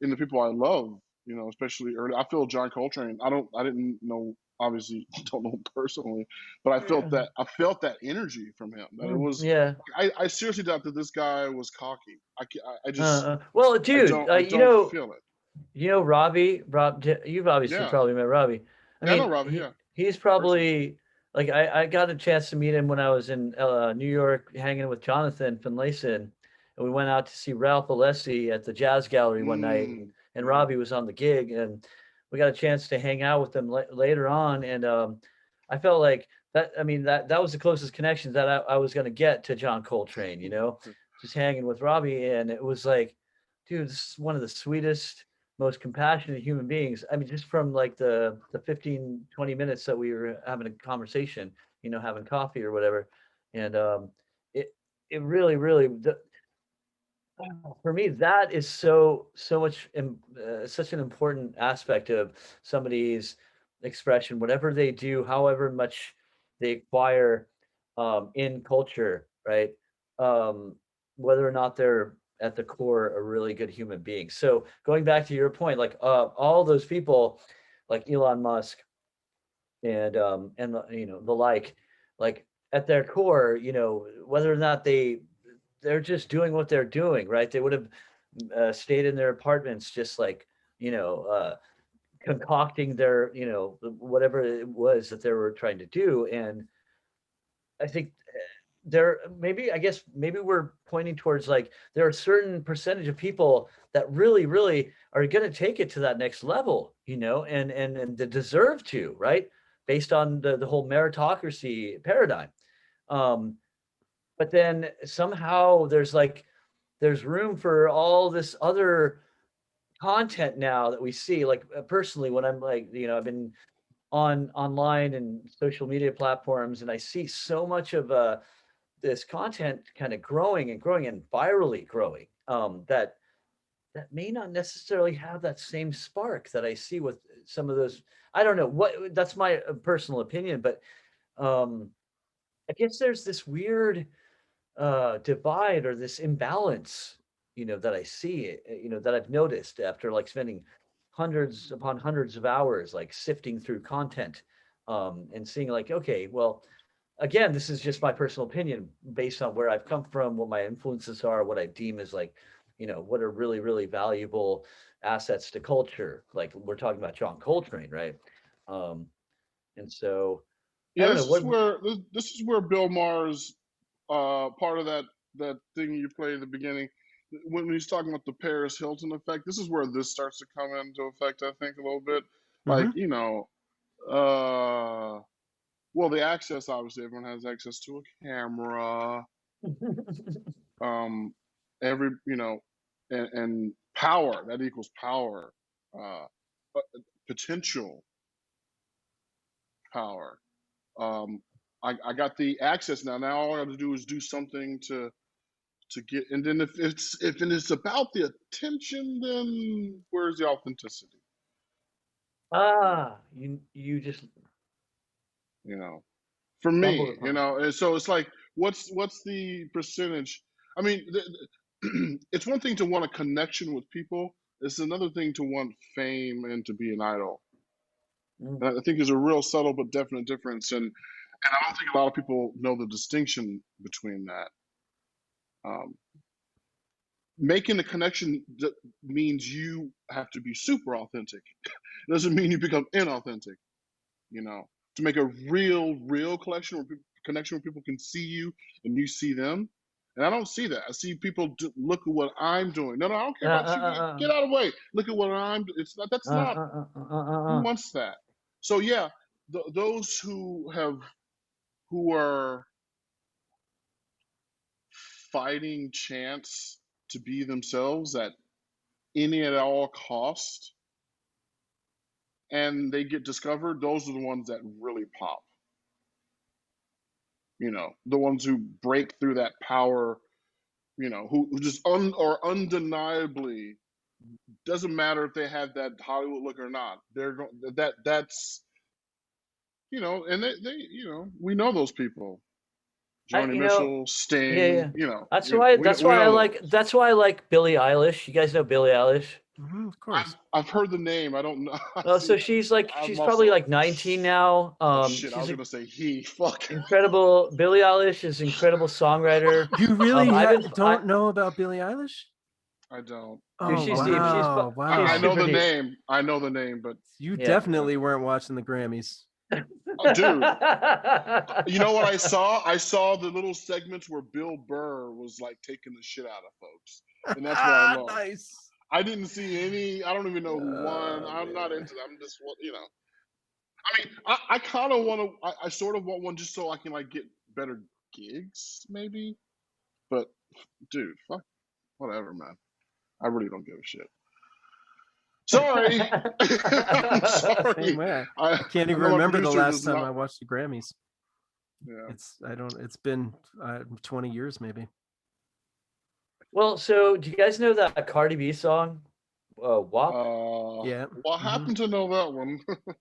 in the people I love. You know, especially early. I feel John Coltrane. I didn't know. Obviously, don't know him personally, but I felt that. I felt that energy from him. That it was.
Yeah.
I seriously doubt that this guy was cocky. I just.
Well, dude,
I don't feel it.
You know, Rob, you've obviously probably met Robbie. I
Yeah, I
mean,
know Robbie.
he's probably like I got a chance to meet him when I was in New York, hanging with Jonathan Finlayson, and we went out to see Ralph Alessi at the Jazz Gallery one night, and Robbie was on the gig, and we got a chance to hang out with them later on, and I felt like that. I mean, that was the closest connection that I was going to get to John Coltrane. You know, just hanging with Robbie, and it was like, dude, this is one of the sweetest, most compassionate human beings. I mean, just from like the 15, 20 minutes that we were having a conversation, you know, having coffee or whatever. And it it really, really for me, that is so much such an important aspect of somebody's expression, whatever they do, however much they acquire in culture, right? Um, Whether or not they're at the core a really good human being. So going back to your point, like all those people, like Elon Musk and you know like at their core, you know, whether or not they're just doing what they're doing, right? They would have stayed in their apartments, just like you know, concocting their, you know, whatever it was that they were trying to do. And I think maybe we're pointing towards like there are a certain percentage of people that really are going to take it to that next level, and they deserve to, right, based on the whole meritocracy paradigm. But then somehow there's room for all this other content now that we see. Like personally, when I'm like, I've been online and social media platforms, and I see so much of this content kind of growing and virally growing, that may not necessarily have that same spark that I see with some of those. I don't know what, that's my personal opinion, but I guess there's this weird divide or this imbalance, that I see, that I've noticed after like spending hundreds upon hundreds of hours, like sifting through content, and seeing like, okay, well, again, this is just my personal opinion based on where I've come from, what my influences are, what I deem as like, what are really valuable assets to culture. Like we're talking about John Coltrane, right? And so, I don't know,
this is where Bill Maher's part of that thing you played at the beginning, when he's talking about the Paris Hilton effect. This is where this starts to come into effect, I think, a little bit. Like, well, the access, obviously, everyone has access to a camera. And power, that equals power, potential power. I got the access now. Now all I have to do is do something to get. And then if it's about the attention, then where's the authenticity?
You just,
for me, and so it's like, what's the percentage? I mean, it's one thing to want a connection with people. It's another thing to want fame and to be an idol. And I think there's a real subtle but definite difference, and I don't think a lot of people know the distinction between that. Making the connection means you have to be super authentic. It doesn't mean you become inauthentic. To make a real connection where people can see you and you see them. And I don't see that. I see people look at what I'm doing. No, I don't care about you. Get out of the way. Look at what I'm doing. It's not. That's not. Who wants that? So yeah, those who are fighting chance to be themselves at any and all cost, and they get discovered, those are the ones that really pop. The ones who break through that power, who just undeniably, doesn't matter if they have that Hollywood look or not. They're going that's and they we know those people. Joni Mitchell, Sting,
That's why I like Billie Eilish. You guys know Billie Eilish?
Of course.
I've heard the name. I don't know.
Oh, so she's probably like 19 now.
Shit, I was gonna say fuck.
Incredible. Billie Eilish is incredible songwriter.
You really don't know about Billie Eilish?
I don't.
Oh, she's wow.
I know the name. I know the name, but
you definitely weren't watching the Grammys.
Oh, dude, you know what I saw? I saw the little segments where Bill Burr was like taking the shit out of folks, and that's what I love.
Nice.
I didn't see any. I don't even know who won. I'm not into that. I'm just, I mean, I kind of want to. I sort of want one just so I can like get better gigs, maybe. But, dude, fuck, whatever, man. I really don't give a shit. Sorry. I'm sorry.
I can't even remember the last time I watched the Grammys.
Yeah.
It's been 20 years maybe.
Well, so do you guys know that Cardi B song? WAP?
Yeah.
Well, I happen to know that one.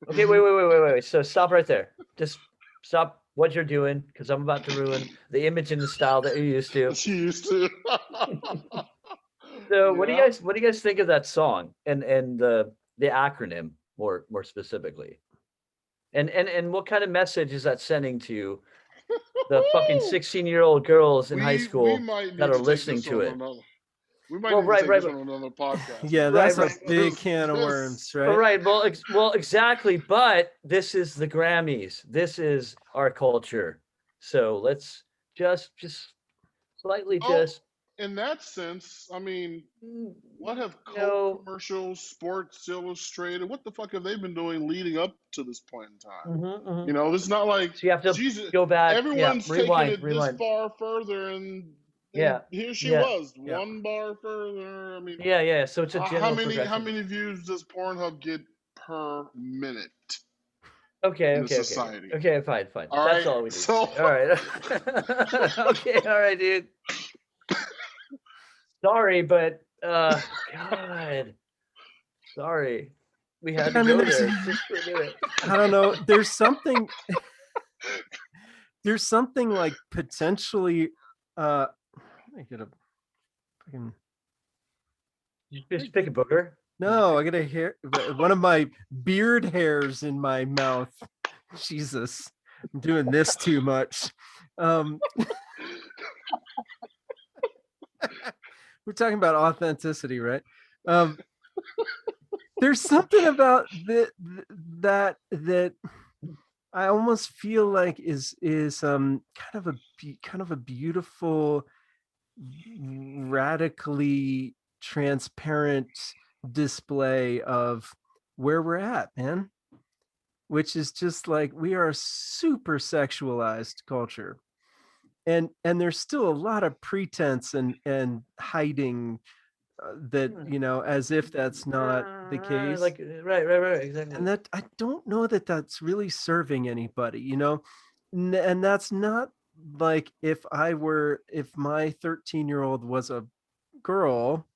Okay, wait. So stop right there. Just stop what you're doing, because I'm about to ruin the image and the style that you're used to.
She used to.
So what do you guys think of that song and the acronym more specifically? And what kind of message is that sending to the fucking 16-year-old girls in high school that are listening to it?
We might need to take this on another podcast.
Yeah, that's a big can of worms, right?
Right. Well, exactly. But this is the Grammys. This is our culture. So let's just slightly just.
In that sense, I mean, what have
No.
commercials, Sports Illustrated, what the fuck have they been doing leading up to this point in time? You know, it's not like
So you have to
Jesus.
go back.
Everyone's taking it this
rewind.
far further, and
Yeah.
here she
Yeah.
was, one bar further. I mean,
Yeah. So it's a general
how
progression.
many views does Pornhub get per minute?
Okay.
Society.
Okay. Fine.
All
That's
right.
all we need.
So,
all right. Okay. All right, dude. Sorry, but God. Sorry. We had to go there just for a minute.
I don't know. There's something like potentially I get a fucking.
You just pick a booger?
No, I got a hair, one of my beard hairs in my mouth. Jesus, I'm doing this too much. We're talking about authenticity, right? There's something about that I almost feel like is kind of a beautiful, radically transparent display of where we're at, man, which is just like we are a super sexualized culture, and there's still a lot of pretense and hiding that, you know, as if that's not the case.
Like right, exactly.
And that I don't know that that's really serving anybody, you know, and that's not like if my 13-year-old was a girl,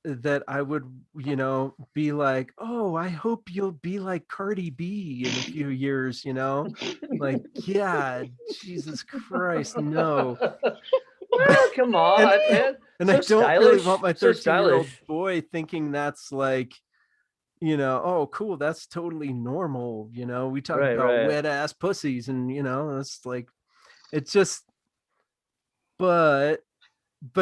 that I would, you know, be like, oh, I hope you'll be like Cardi B in a few years, you know, like, yeah, Jesus Christ, no.
Well, come on, man.
And
so
I don't
stylish,
really want my 13-year-old
stylish
boy thinking that's like, you know, oh, cool, that's totally normal. You know, we talk about wet ass pussies, and you know, it's like, it's just, but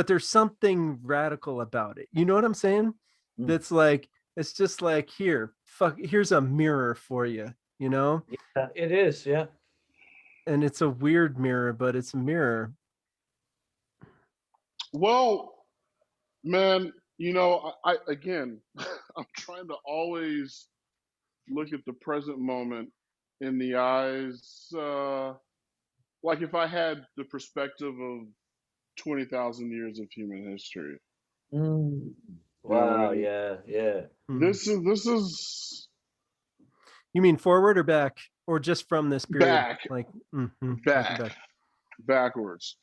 there's something radical about it. You know what I'm saying? That's like, it's just like, here's a mirror for you, you know?
Yeah, it is, yeah.
And it's a weird mirror, but it's a mirror.
Well, man, you know, I again, I'm trying to always look at the present moment in the eyes, like if I had the perspective of 20,000 years of human history.
Wow, yeah.
This is.
You mean forward or back, or just from this period?
Back.
Like
backwards,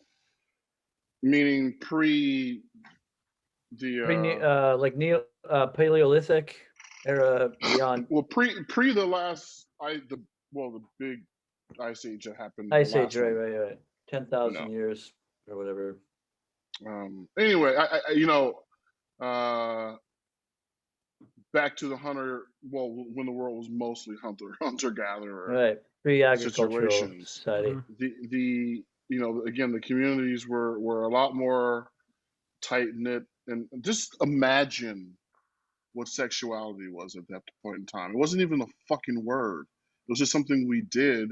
meaning pre the
like Paleolithic era, beyond.
Well, pre the last the big ice age that happened.
Ice age, right. 10,000 years or whatever.
Anyway, I you know, back to the hunter. Well, when the world was mostly hunter gatherer.
Right. Pre-agricultural society.
The you know, again, the communities were a lot more tight knit, and just imagine what sexuality was at that point in time. It wasn't even a fucking word. It was just something we did.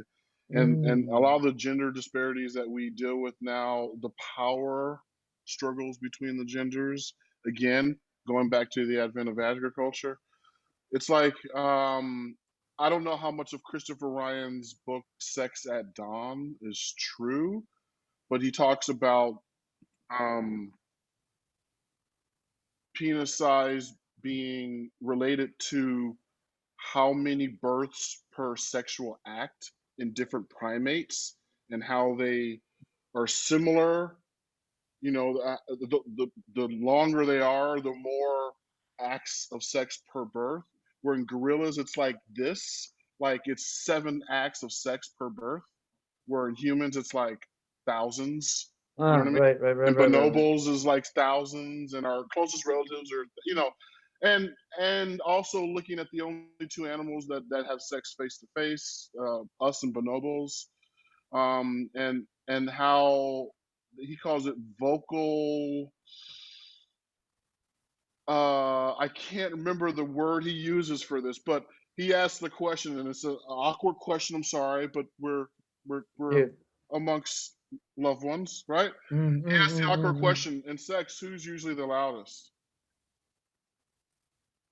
And a lot of the gender disparities that we deal with now, the power struggles between the genders, again, going back to the advent of agriculture, it's like, I don't know how much of Christopher Ryan's book Sex at Dawn is true, but he talks about penis size being related to how many births per sexual act in different primates, and how they are similar. You know, the longer they are, the more acts of sex per birth. Where in gorillas, it's like this, like it's 7 acts of sex per birth. Where in humans, it's like thousands. You know what I mean?
Right.
And bonobos is like thousands, and our closest relatives are, you know, and also looking at the only 2 animals that have sex face to face, us and bonobos, and how he calls it vocal. I can't remember the word he uses for this, but he asked the question, and it's an awkward question. I'm sorry, but we're
Dude,
amongst loved ones, right? Ask the awkward question: in sex, who's usually the loudest?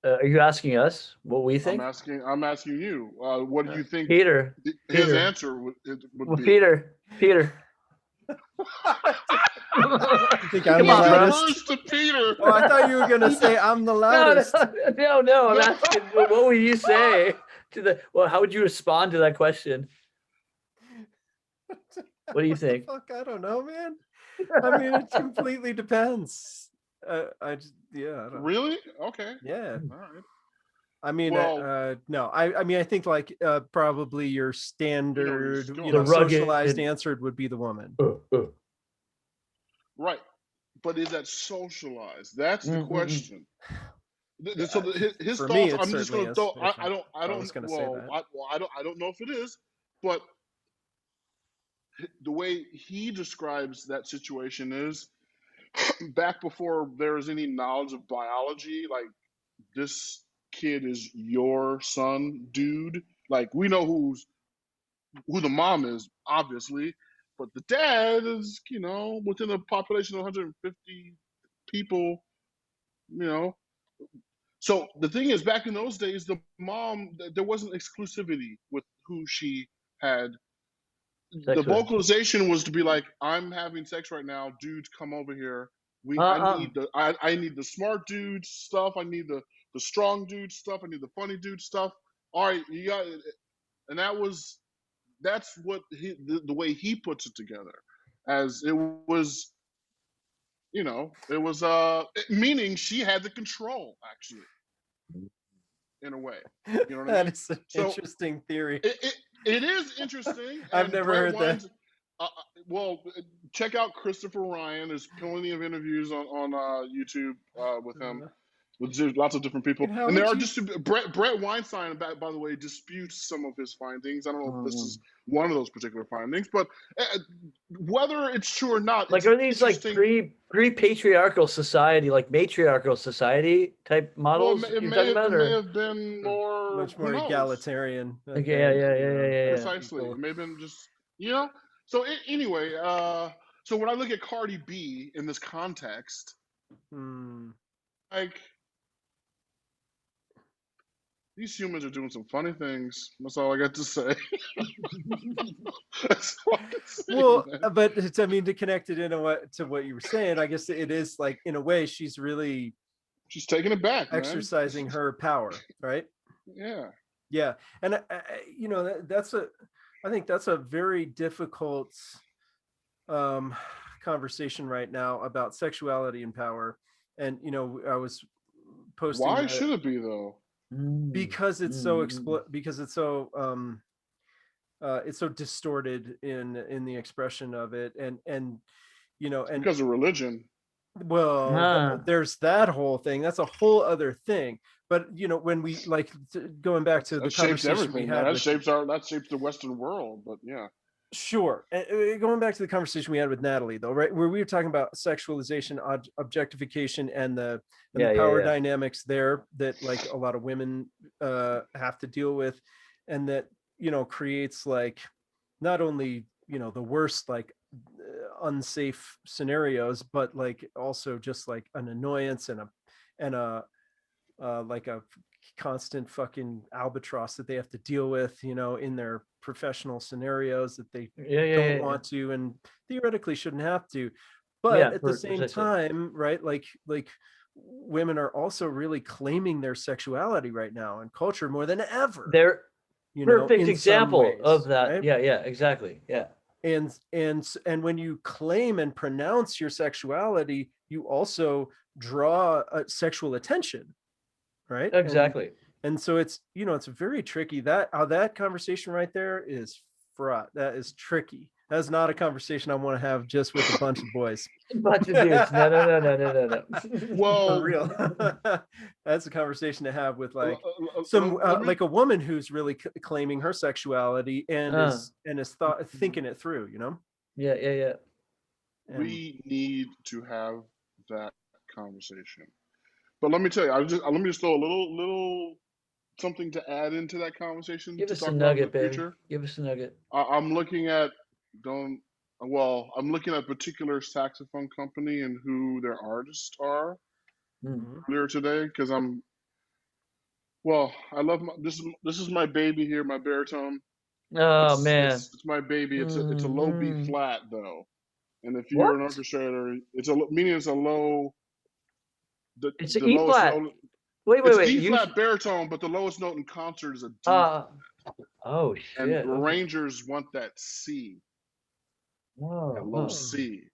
Are you asking us what we think?
I'm asking you. What do you think
Peter.
his answer would be?
Peter.
I think I'm
Come
the
on, bro.
loudest.
To Peter.
Oh, I thought you were gonna say I'm the loudest.
No. I'm asking, what would you say to the? Well, how would you respond to that question? What do you think?
Fuck, I don't know, man. I mean, it completely depends. I just, yeah. I don't,
really? Okay.
Yeah.
All right.
I mean,
Well,
no. I mean, I think like probably your standard, socialized answer would be the woman.
Right, but is that socialized? That's the question. So his
For
thoughts.
me,
I'm just going to throw. I don't. I don't know if it is, but the way he describes that situation is back before there was any knowledge of biology. Like, this kid is your son, dude. Like, we know who the mom is, obviously, but the dad is, within a population of 150 people, So the thing is, back in those days, the mom, there wasn't exclusivity with who she had. The vocalization was to be like, I'm having sex right now, dudes, come over here. I need the smart dude stuff. I need the strong dude stuff. I need the funny dude stuff. All right, you got it. And that's what the way he puts it together, as it was, meaning she had the control, actually, in a way. You know what I mean?
That is an interesting theory.
It is interesting.
I've never heard that.
Well, check out Christopher Ryan. There's plenty of interviews on YouTube with him, with lots of different people. And there are just Brett Weinstein, by the way, disputes some of his findings. I don't know if this is one of those particular findings, but whether it's true or not,
like, are these like pre-patriarchal society, like matriarchal society type models?
Well, it may have been
much more egalitarian.
Yeah.
Precisely. It may have been just, So anyway, so when I look at Cardi B in this context, like, these humans are doing some funny things. That's all I got to say.
Well, but to connect it to what you were saying, I guess it is like, in a way, she's
taking it back,
exercising her power, right? Yeah. And I think that's a very difficult conversation right now about sexuality and power. And I was posting.
Why should it be though?
Because it's so it's so distorted in the expression of it, and
because of religion.
Well, there's that whole thing. That's a whole other thing. But when we going back to the conversation we had,
that shapes the Western world. But yeah.
Sure. Going back to the conversation we had with Natalie, though, right, where we were talking about sexualization, objectification, and the power dynamics there that like a lot of women have to deal with, and that creates like not only the worst like unsafe scenarios, but like also just like an annoyance and a like a constant fucking albatross that they have to deal with, in their professional scenarios that they don't want to and theoretically shouldn't have to. But at the same time, right, like women are also really claiming their sexuality right now in culture more than ever.
They're perfect example of that, right? Yeah, exactly. Yeah.
And when you claim and pronounce your sexuality, you also draw sexual attention, right?
Exactly.
And so it's it's very tricky. That conversation right there is fraught. That is tricky. That's not a conversation I want to have just with a bunch of boys.
A bunch of dudes. No.
Well,
for real. That's a conversation to have with like like a woman who's really claiming her sexuality and is thinking it through.
Yeah.
We need to have that conversation. But let me tell you, let me just throw a little something to add into that conversation.
Give us a nugget, baby. Give us a nugget.
I'm looking at well, I'm looking at a particular saxophone company and who their artists are earlier today because I love this is my baby here, my baritone.
Oh man.
It's my baby. It's a low B flat though, and if
What?
you're an orchestrator, meaning it's a low.
It's an
The
E
lowest
flat.
note.
Wait.
It's E flat baritone, but the lowest note in concert is a D.
Oh
And
shit.
arrangers want that C, that low C.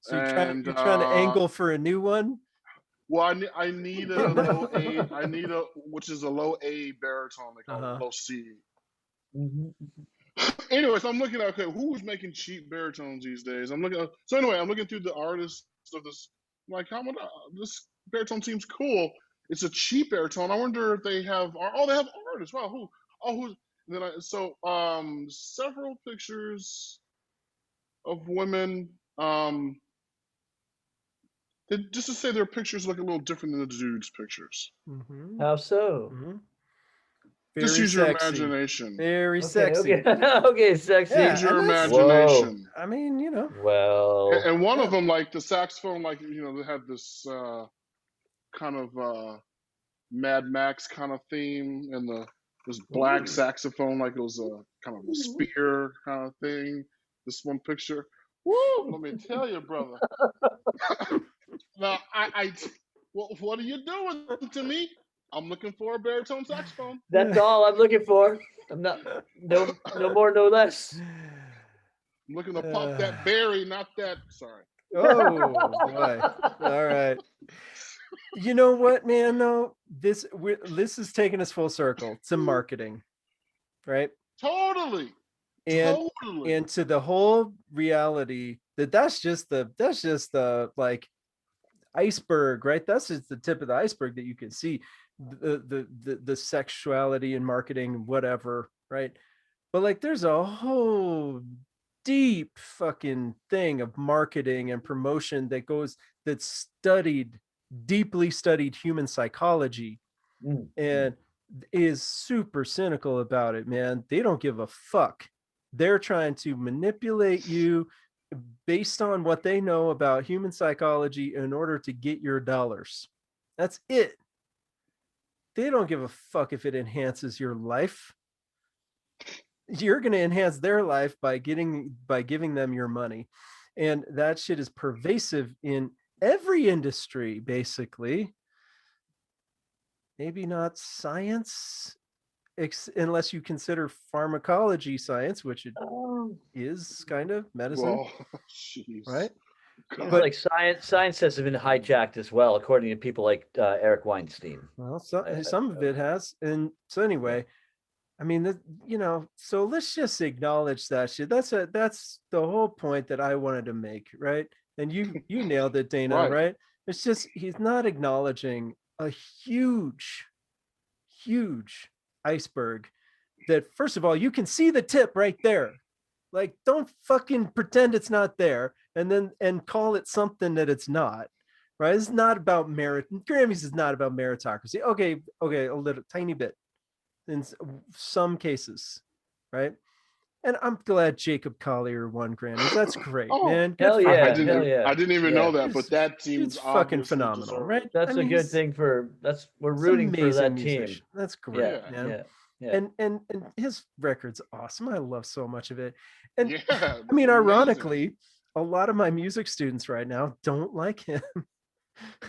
So you're trying to angle for a new one?
Well, I need a low A. I need which is a low A baritone. They call it low C. Anyways, I'm looking at who's making cheap baritones these days. I'm looking through the artists of this. I'm like, this baritone seems cool. It's a cheap baritone. I wonder if they have. They have artists. Wow, who? Oh, who's? Several pictures of women. Just to say their pictures look a little different than the dudes' pictures.
How so?
Just use your imagination.
Very sexy.
Okay, sexy.
Yeah, use your imagination.
Whoa. I mean,
Well.
And one of them, like the saxophone, like they have this kind of Mad Max kind of theme, and this black saxophone, like it was a kind of a spear kind of thing. This one picture. Woo! Let me tell you, brother. Now, what are you doing to me? I'm looking for a baritone saxophone.
That's all I'm looking for. I'm not no more, no less.
I'm looking to pop that berry, not that. Sorry.
Oh boy! All right. You know what, man? No, this is taking us full circle to marketing, right?
Totally.
And to the whole reality that's just the like iceberg, right? That's just the tip of the iceberg that you can see the sexuality and marketing, whatever, right? But like there's a whole deep fucking thing of marketing and promotion that's deeply studied human psychology and is super cynical about it, man. They don't give a fuck. They're trying to manipulate you based on what they know about human psychology in order to get your dollars. That's it. They don't give a fuck if it enhances your life. You're going to enhance their life by giving them your money. And that shit is pervasive in every industry, basically. Maybe not science, unless you consider pharmacology science, which it is kind of medicine.
Well,
right?
But like science has been hijacked as well, according to people like Eric Weinstein.
Well, some of it has. And so anyway, I mean, so let's just acknowledge that shit. That's the whole point that I wanted to make, right? And you nailed it, Dana, right? It's just he's not acknowledging a huge iceberg that, first of all, you can see the tip right there. Like, don't fucking pretend it's not there and call it something that it's not, right? It's not about merit. Grammys is not about meritocracy. Okay, a little tiny bit in some cases, right? And I'm glad Jacob Collier won Grammys. That's great, man. Good
hell yeah,
I didn't even know that, but that seems
fucking phenomenal, right?
That's a good thing we're rooting for that team.
That's great, man. Yeah. And his record's awesome. I love so much of it. And I mean, ironically, a lot of my music students right now don't like him.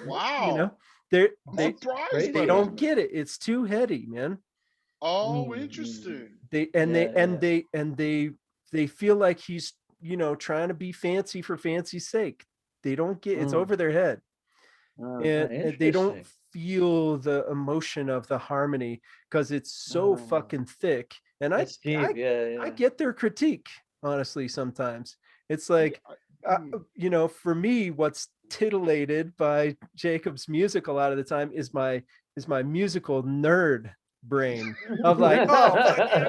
Wow.
They don't get it. It's too heady, man.
Oh, interesting.
They feel like he's, trying to be fancy for fancy's sake. They don't get it's over their head. And they don't feel the emotion of the harmony because it's so fucking thick. And I get their critique, honestly. Sometimes it's like, for me, what's titillated by Jacob's music a lot of the time is my musical nerd brain of like, oh,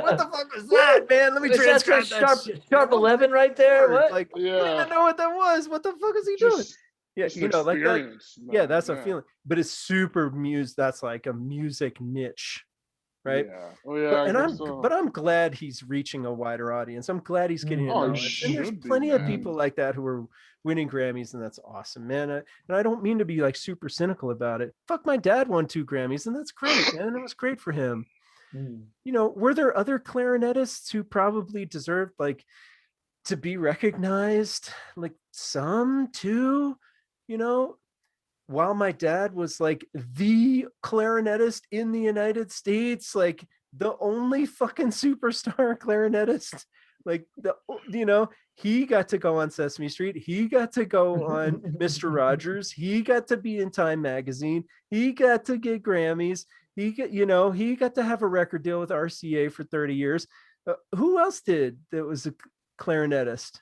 what the fuck was that, man? Let me transcribe that
sharp 11 right there. What?
Like, I didn't even know what that was. What the fuck is he doing? Yeah, like that. Yeah, that's a feeling. But it's super that's like a music niche right?
Yeah. Oh yeah, I guess so.
But I'm glad he's reaching a wider audience. I'm glad he's getting acknowledged. And there's plenty of people like that who are winning Grammys, and that's awesome, man. And I don't mean to be like super cynical about it. Fuck, my dad won 2 Grammys, and that's great, man. It was great for him. You know, were there other clarinetists who probably deserved like to be recognized? Like some too, you know, while my dad was like the clarinetist in the United States, like the only fucking superstar clarinetist, like you know, he got to go on Sesame Street, he got to go on Mr. Rogers, he got to be in Time magazine, he got to get Grammys, he got to have a record deal with RCA for 30 years. Who else did that was a clarinetist?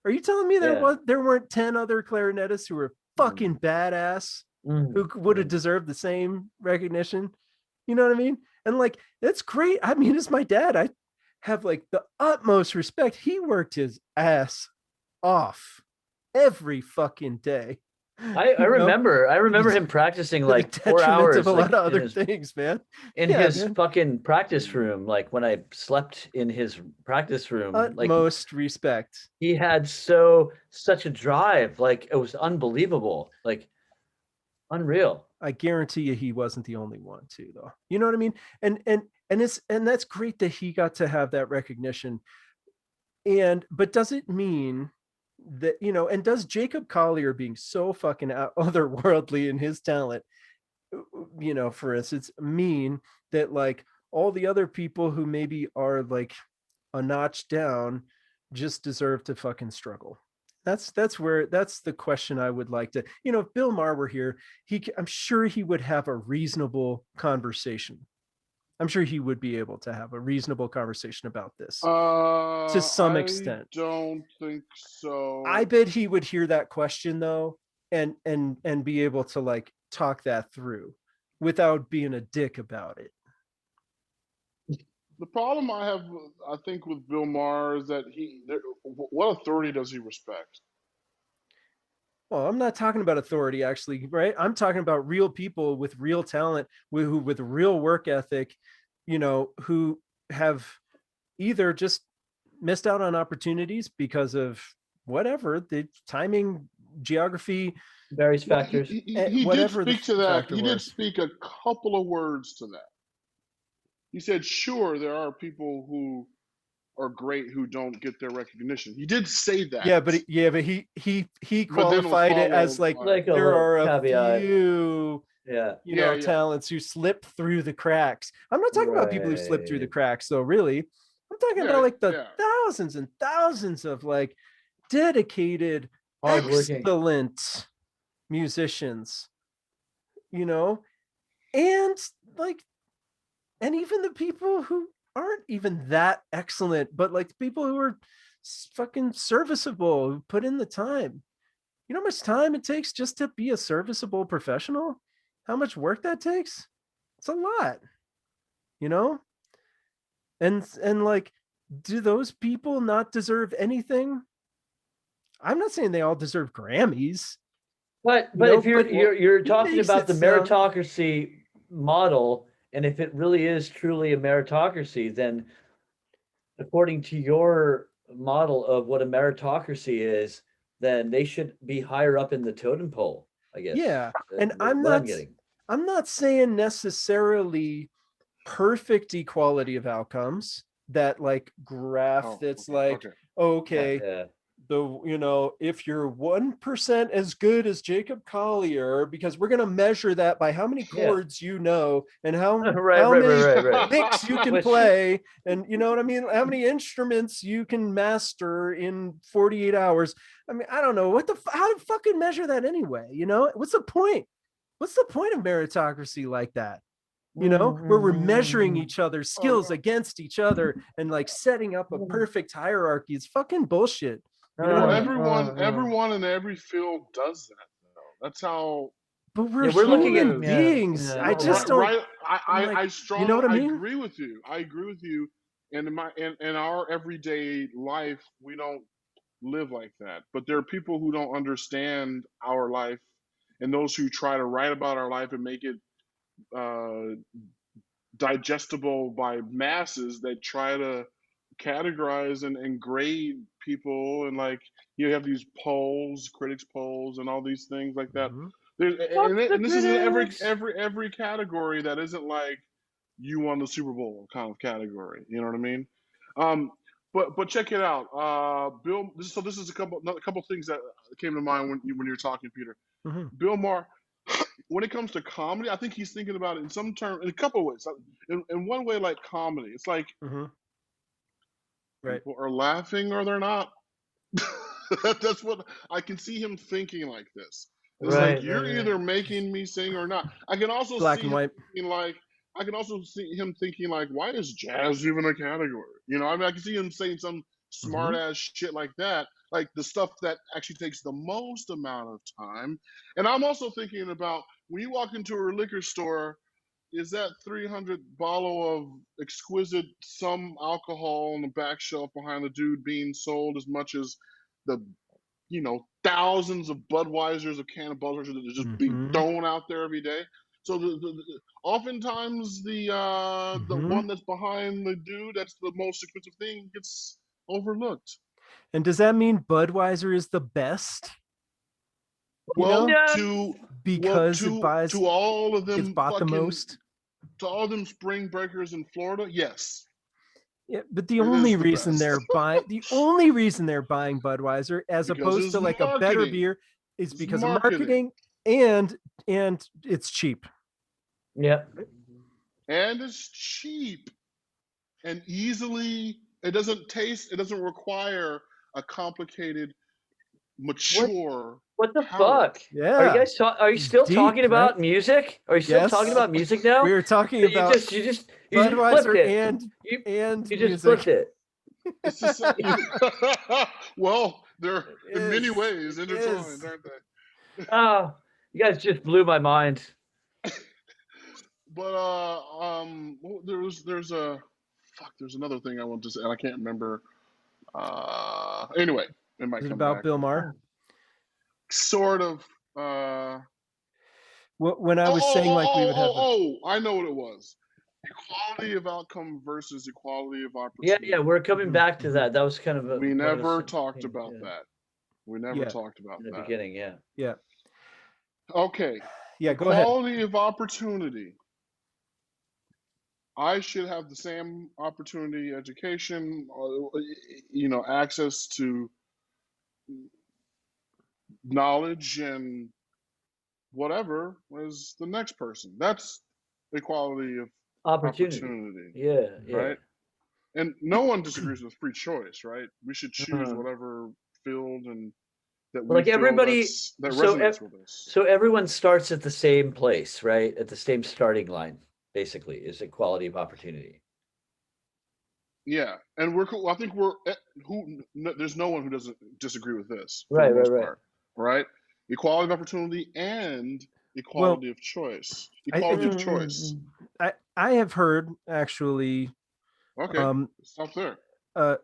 Are you telling me there weren't 10 other clarinetists who were fucking badass who would have deserved the same recognition? You know what I mean? And like, that's great. I mean, as my dad, I have like the utmost respect. He worked his ass off every fucking day.
I remember him practicing like 4 hours
of a lot of other
his,
things, man.
In his fucking practice room, like when I slept in his practice room.
Utmost respect.
He had such a drive, like it was unbelievable, like unreal.
I guarantee you he wasn't the only one too, though. You know what I mean? And that's great that he got to have that recognition. But does it mean that, you know, and does Jacob Collier being so fucking otherworldly in his talent, you know, for instance, mean that like all the other people who maybe are like a notch down just deserve to fucking struggle? That's the question I would like to, you know, if Bill Maher were here, I'm sure he would have a reasonable conversation. I'm sure he would be able to have a reasonable conversation about this to some extent.
I don't think so.
I bet he would hear that question though, and be able to like talk that through without being a dick about it.
The problem I have, I think, with Bill Maher is that what authority does he respect?
Well, I'm not talking about authority, actually, right? I'm talking about real people with real talent, with real work ethic, you know, who have either just missed out on opportunities because of whatever, the timing, geography,
various factors.
He did speak to that. He did speak a couple of words to that. He said, sure, there are people who are great who don't get their recognition. He did say that.
Yeah, but he qualified it as like there are a few talents who slip through the cracks. I'm not talking about people who slip through the cracks though, really. I'm talking about like the thousands and thousands of like dedicated, excellent musicians, you know, and like, and even the people who aren't even that excellent, but like people who are fucking serviceable, who put in the time. You know how much time it takes just to be a serviceable professional? How much work that takes? It's a lot, you know? And like, do those people not deserve anything? I'm not saying they all deserve Grammys.
But if you're talking about the meritocracy model, and if it really is truly a meritocracy, then according to your model of what a meritocracy is, then they should be higher up in the totem pole, I guess.
Yeah. And I'm not saying necessarily perfect equality of outcomes, that like graph that's the, you know, if you're 1% as good as Jacob Collier, because we're going to measure that by how many chords you know and how many picks you can play, and you know what I mean, how many instruments you can master in 48 hours. I mean, I don't know how to fucking measure that anyway, you know? What's the point of meritocracy like that? You know, where we're measuring each other's skills against each other and like setting up a perfect hierarchy. It's fucking bullshit. You know,
everyone in every field does that, though. That's how.
But we're looking at beings. I just don't.
Right. I strongly.
You know what I mean?
I agree with you. And in our everyday life, we don't live like that. But there are people who don't understand our life, and those who try to write about our life and make it digestible by masses that try to categorize and grade people, and like you have these polls, critics polls, and all these things like that. And this is in every category that isn't like you won the Super Bowl kind of category. You know what I mean? But check it out, Bill. So this is a couple things that came to mind when you're talking, Peter. Bill Maher, when it comes to comedy, I think he's thinking about it in some term, in a couple of ways. In one way, like comedy, it's like people are laughing or they're not. That's what I can see him thinking like this. It's like you're either making me sing or not. I can also
Black
see
and
him
white.
thinking like, I can also see him thinking like, why is jazz even a category? You know, I mean, I can see him saying some smart ass shit like that, like the stuff that actually takes the most amount of time. And I'm also thinking about when you walk into a liquor store, is that 300 bottle of exquisite some alcohol on the back shelf behind the dude being sold as much as the, you know, thousands of Budweisers, of can of Budweiser that are just being thrown out there every day? So oftentimes the one that's behind the dude that's the most expensive thing gets overlooked.
And does that mean Budweiser is the best?
Well,
because
to all of them,
it's bought the most.
To all them spring breakers in Florida, yes.
Yeah, but the only reason they're buying Budweiser as opposed to like a better beer is because of marketing and it's cheap.
Yep.
And it's cheap and easily. It doesn't require a complicated, mature.
What the
palate.
fuck?
Yeah.
Are you still talking about music? Are you still talking about music now?
We were talking about
you just
Budweiser
flipped it.
and
you
music.
just flipped it.
It's just, well, they're in many ways intertwined, aren't they?
Oh, you guys just blew my mind.
But there's another thing I want to say, and I can't remember. Anyway, it might come
about
back.
Bill Maher.
Sort of.
When I was saying like we would have.
I know what it was. Equality of outcome versus equality of opportunity.
Yeah, we're coming back to that. That was kind of
we never talked about that. We never talked about that.
In the beginning,
yeah.
Okay.
Yeah, go ahead.
Equality of opportunity. I should have the same opportunity, education, you know, access to knowledge and whatever as the next person. That's equality of opportunity.
Yeah.
Right? And no one disagrees with free choice, right? We should choose whatever field and that we
like
feel
everybody
that resonates with us.
So everyone starts at the same place, right? At the same starting line, basically, is equality of opportunity.
Yeah, and I think there's no one who doesn't disagree with this.
Right.
Right? Equality of opportunity and equality of choice. Equality of choice.
I have heard actually.
Okay, stop there.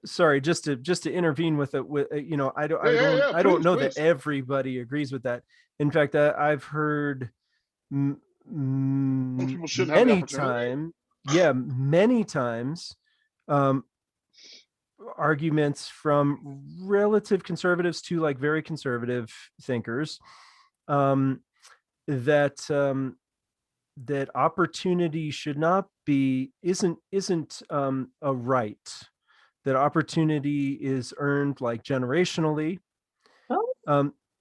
Sorry, just to intervene with it. You know, I don't know that everybody agrees with that. In fact, I've heard
people should have
many times. Arguments from relative conservatives to like very conservative thinkers that opportunity should not isn't a right, that opportunity is earned like generationally.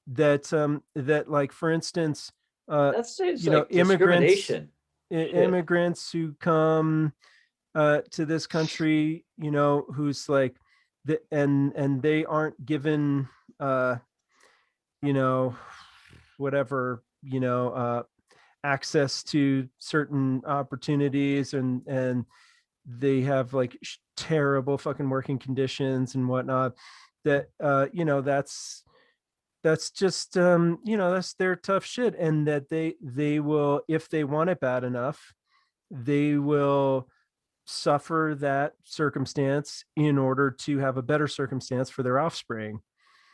That like, for instance,
that seems
you know,
like discrimination.
immigrants who come to this country, you know, who's like and they aren't given you know, whatever, you know, access to certain opportunities, and they have like terrible fucking working conditions and whatnot, that you know, that's just you know, that's their tough shit, and that they will, if they want it bad enough, they will suffer that circumstance in order to have a better circumstance for their offspring.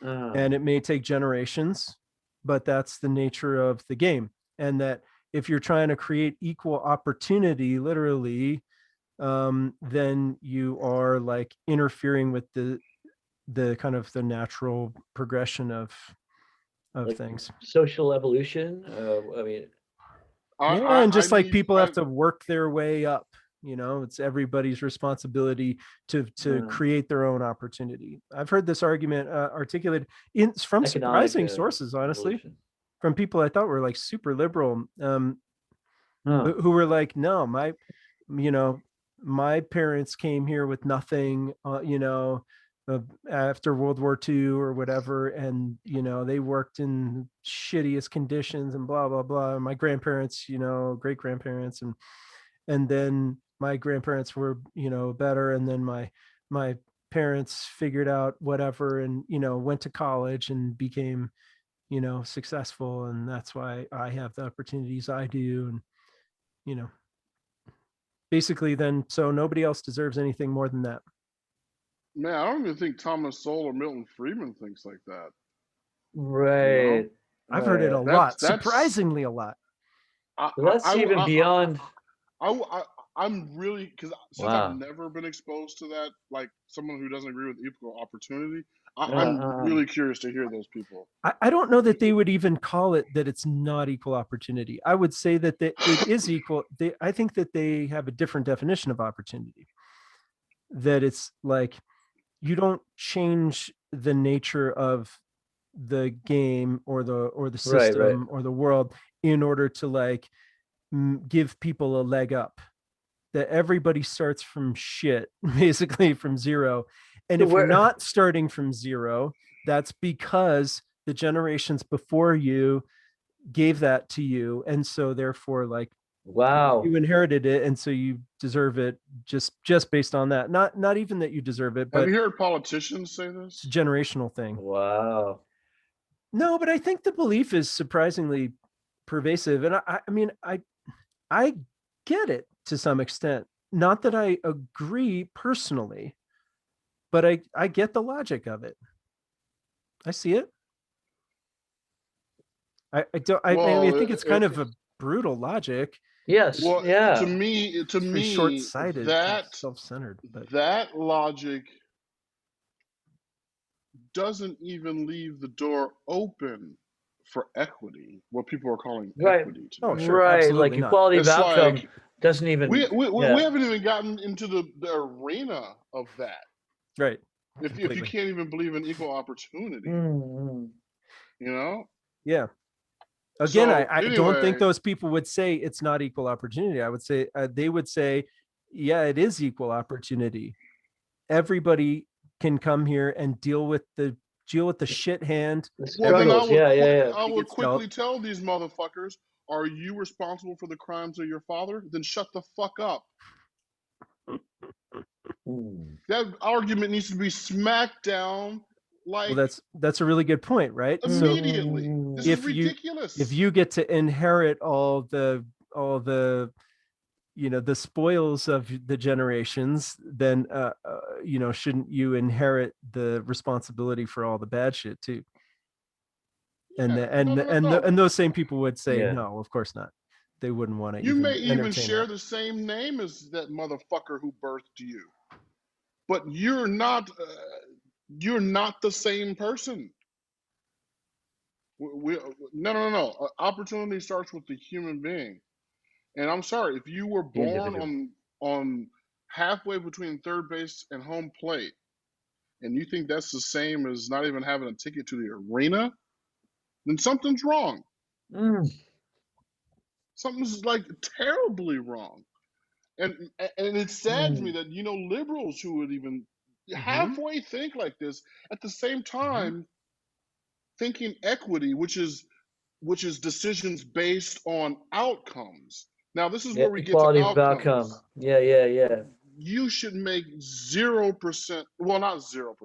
And it may take generations, but that's the nature of the game. And that if you're trying to create equal opportunity, literally, then you are like interfering with the kind of the natural progression of
like
things.
social evolution. I mean,
yeah, and just like people have to work their way up. It's everybody's responsibility to create their own opportunity. I've heard this argument articulated from surprising sources, honestly, evolution. From people I thought were like super liberal, who were like, no, my parents came here with nothing, after World War II or whatever, and they worked in shittiest conditions and blah blah blah. My grandparents, great grandparents, and then my grandparents were better, and then my parents figured out whatever and went to college and became successful, and that's why I have the opportunities I do, and basically then, so nobody else deserves anything more than that.
Man, I don't even think Thomas Sowell or Milton Friedman thinks like that.
Right.
I've heard it a lot, surprisingly a lot.
That's even beyond.
I'm really, because since I've never been exposed to that, like someone who doesn't agree with equal opportunity, I'm really curious to hear those people.
I don't know that they would even call it that it's not equal opportunity. I would say that it is equal. I think that they have a different definition of opportunity. That it's like, you don't change the nature of the game or the system or the world in order to like give people a leg up. That everybody starts from shit, basically from zero. And if you're not starting from zero, that's because the generations before you gave that to you, and so therefore, like, you inherited it, and so you deserve it just based on that. Not even that you deserve it, but
have you heard politicians say this?
It's a generational thing.
Wow.
No, but I think the belief is surprisingly pervasive, and I mean, I get it to some extent. Not that I agree personally, but I get the logic of it. I see it. I think it's kind of a brutal logic.
Yes.
Well,
yeah.
To me,
short-sighted,
that
self-centered, but
that logic doesn't even leave the door open for equity. What people are calling equity today.
Oh, sure, absolutely
like equality of outcome doesn't even.
We haven't even gotten into the arena of that.
Right.
If you can't even believe in equal opportunity,
Yeah. Again, I don't think those people would say it's not equal opportunity. I would say they would say, yeah, it is equal opportunity. Everybody can come here and deal with the shit hand.
Well, then I would quickly tell these motherfuckers, are you responsible for the crimes of your father? Then shut the fuck up. That argument needs to be smacked down. Like,
well, that's a really good point, right?
Immediately.
So
this is ridiculous.
If you get to inherit all the the spoils of the generations, then shouldn't you inherit the responsibility for all the bad shit too? And those same people would say, no, of course not. They wouldn't want to.
You may even share the same name as that motherfucker who birthed you, but you're not the same person. No. Opportunity starts with the human being. And I'm sorry, if you were born on halfway between third base and home plate, and you think that's the same as not even having a ticket to the arena, then something's wrong. Something's like terribly wrong. And it saddens me that liberals who would even halfway think like this, at the same time thinking equity, which is decisions based on outcomes. Now, this is where we get to outcomes.
Yeah.
You should make 0%. Well, not 0%.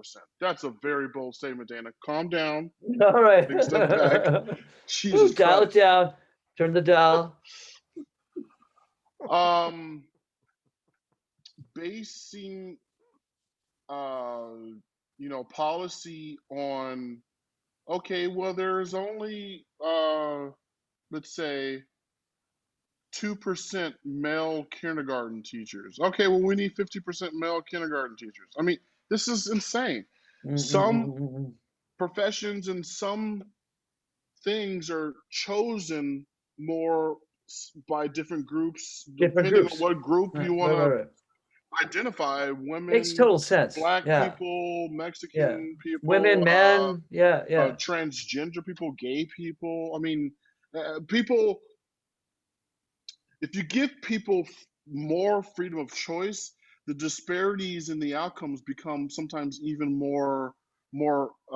That's a very bold statement, Dana. Calm down.
All right.
Take a step back. Jesus Christ.
Dial it down. Turn the dial.
Basing, policy on, okay, well, there's only, let's say, 2% male kindergarten teachers. Okay, well, we need 50% male kindergarten teachers. I mean, this is insane. Some professions and some things are chosen more by different groups, depending on what group you want to identify. Women,
makes total sense.
Black people, Mexican people,
women, men,
transgender people, gay people. I mean, people. If you give people more freedom of choice, the disparities in the outcomes become sometimes even more. It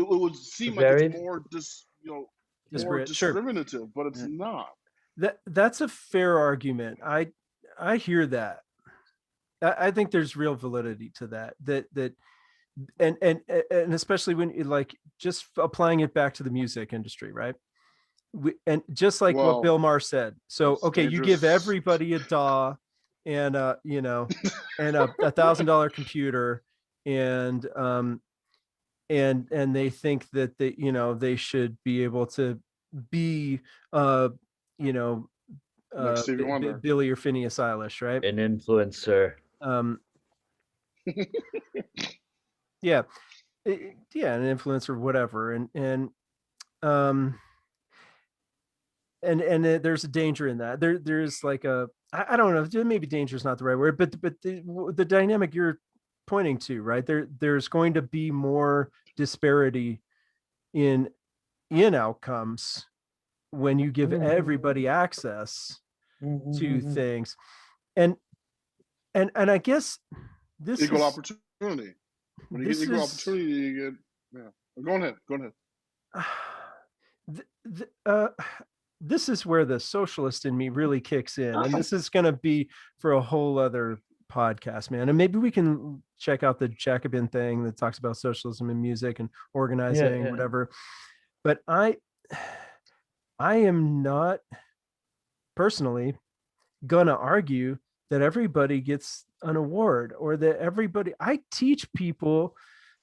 would seem like it's more more discriminative, but it's not.
That's a fair argument. I hear that. I think there's real validity to that. And especially when like just applying it back to the music industry, right? And just like what Bill Maher said. So okay, you give everybody a DAW and you know, and a $1,000 computer, and they think that they should be able to be you know Billy or Phineas Eilish, right?
An influencer.
Yeah, an influencer, whatever, and there's a danger in that. There's like I don't know, maybe danger is not the right word, but the dynamic you're pointing to, right? There's going to be more disparity in outcomes when you give everybody access to things, and I guess this
equal opportunity. When you get equal opportunity, you get Go
ahead. This is where the socialist in me really kicks in, and this is going to be for a whole other podcast, man. And maybe we can check out the Jacobin thing that talks about socialism in music and organizing, whatever. But I am not personally gonna argue that everybody gets an award or that everybody. I teach people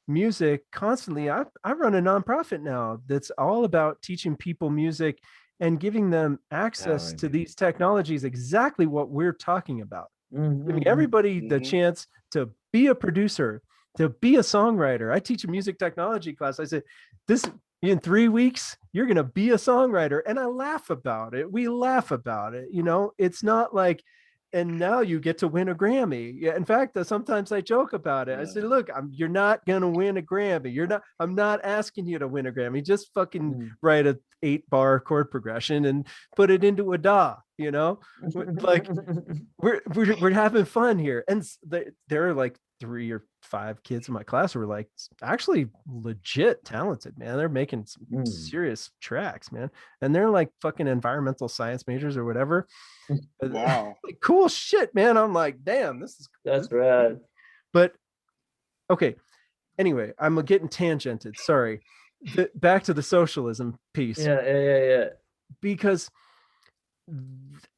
music constantly. I run a nonprofit now that's all about teaching people music and giving them access to these technologies, exactly what we're talking about. Giving everybody the chance to be a producer, to be a songwriter. I teach a music technology class. I said, this in 3 weeks, you're going to be a songwriter. And I laugh about it. We laugh about it. It's not like, and now you get to win a Grammy. Yeah, in fact, sometimes I joke about it. I said, look, you're not going to win a Grammy. I'm not asking you to win a Grammy. Just fucking write a 8-bar chord progression and put it into a DAW, like we're having fun here. And there are like 3 or 5 kids in my class who are like actually legit talented, man. They're making some serious tracks, man. And they're like fucking environmental science majors or whatever.
Wow.
Like, cool shit, man. I'm like, damn,
that's rad.
But okay. Anyway, I'm getting tangented. Sorry. Back to the socialism piece.
Yeah.
Because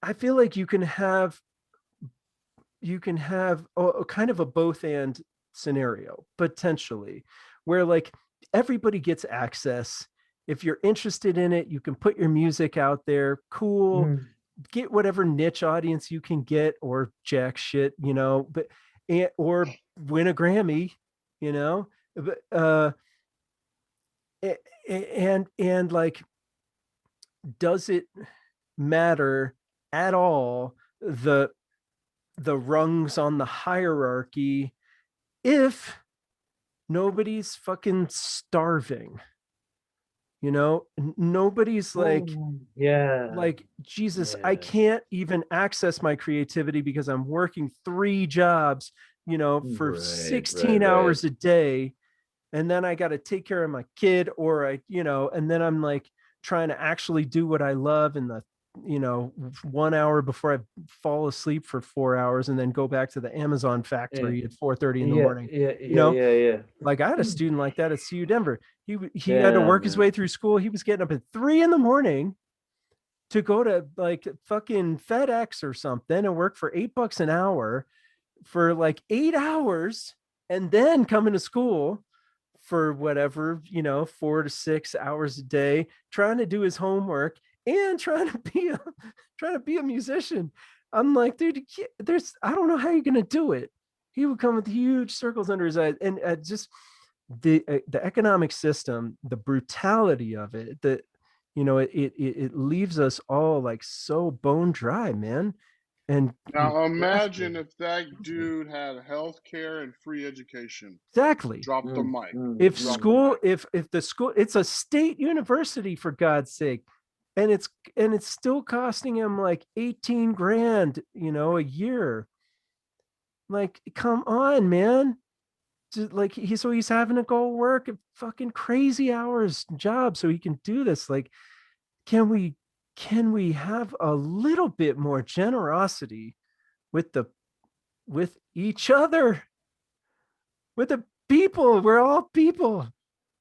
I feel like you can have a kind of a both and scenario potentially, where like everybody gets access. If you're interested in it, you can put your music out there. Cool. Get whatever niche audience you can get, or jack shit, but or win a Grammy, but and like, does it matter at all the rungs on the hierarchy if nobody's fucking starving? Nobody's like, like, Jesus, I can't even access my creativity because I'm working 3 jobs, for 16 hours a day. And then I got to take care of my kid, or and then I'm like trying to actually do what I love in the 1 hour before I fall asleep for 4 hours, and then go back to the Amazon factory at 4:30 in the morning.
Yeah.
Like, I had a student like that at CU Denver. He had to work his way through school. He was getting up at 3 a.m. to go to like fucking FedEx or something and work for $8 an hour for like 8 hours, and then coming to school for whatever, 4 to 6 hours a day, trying to do his homework and trying to be a musician. I'm like, dude, I don't know how you're gonna do it. He would come with huge circles under his eyes, and just the economic system, the brutality of it, it leaves us all like so bone dry, man. And
now imagine if that dude had health care and free education.
Exactly.
Drop the mic.
If the school, it's a state university, for God's sake, and it's still costing him like 18 grand, a year. Like, come on, man. Like he's having to go work at fucking crazy hours job so he can do this. Like, can we have a little bit more generosity with each other, with the people? We're all people.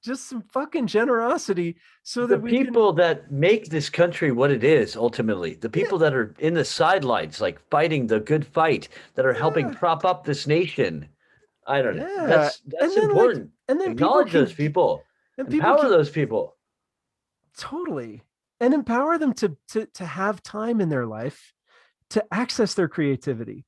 Just some fucking generosity so that
the people that make this country what it is, ultimately, the people that are in the sidelines, like fighting the good fight, that are helping prop up this nation. I don't know. That's important. And then acknowledge those people, empower those people.
Totally. And empower them to have time in their life to access their creativity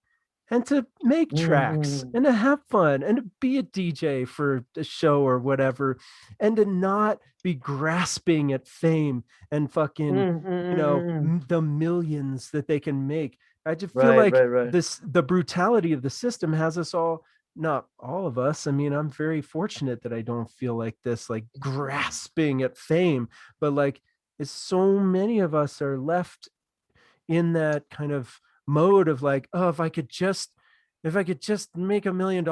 and to make tracks and to have fun and to be a DJ for a show or whatever, and to not be grasping at fame and fucking, the millions that they can make. I just feel like the brutality of the system has us all, not all of us. I mean, I'm very fortunate that I don't feel like this, like grasping at fame, but like, so many of us are left in that kind of mode of like, oh, if I could just make $1 million,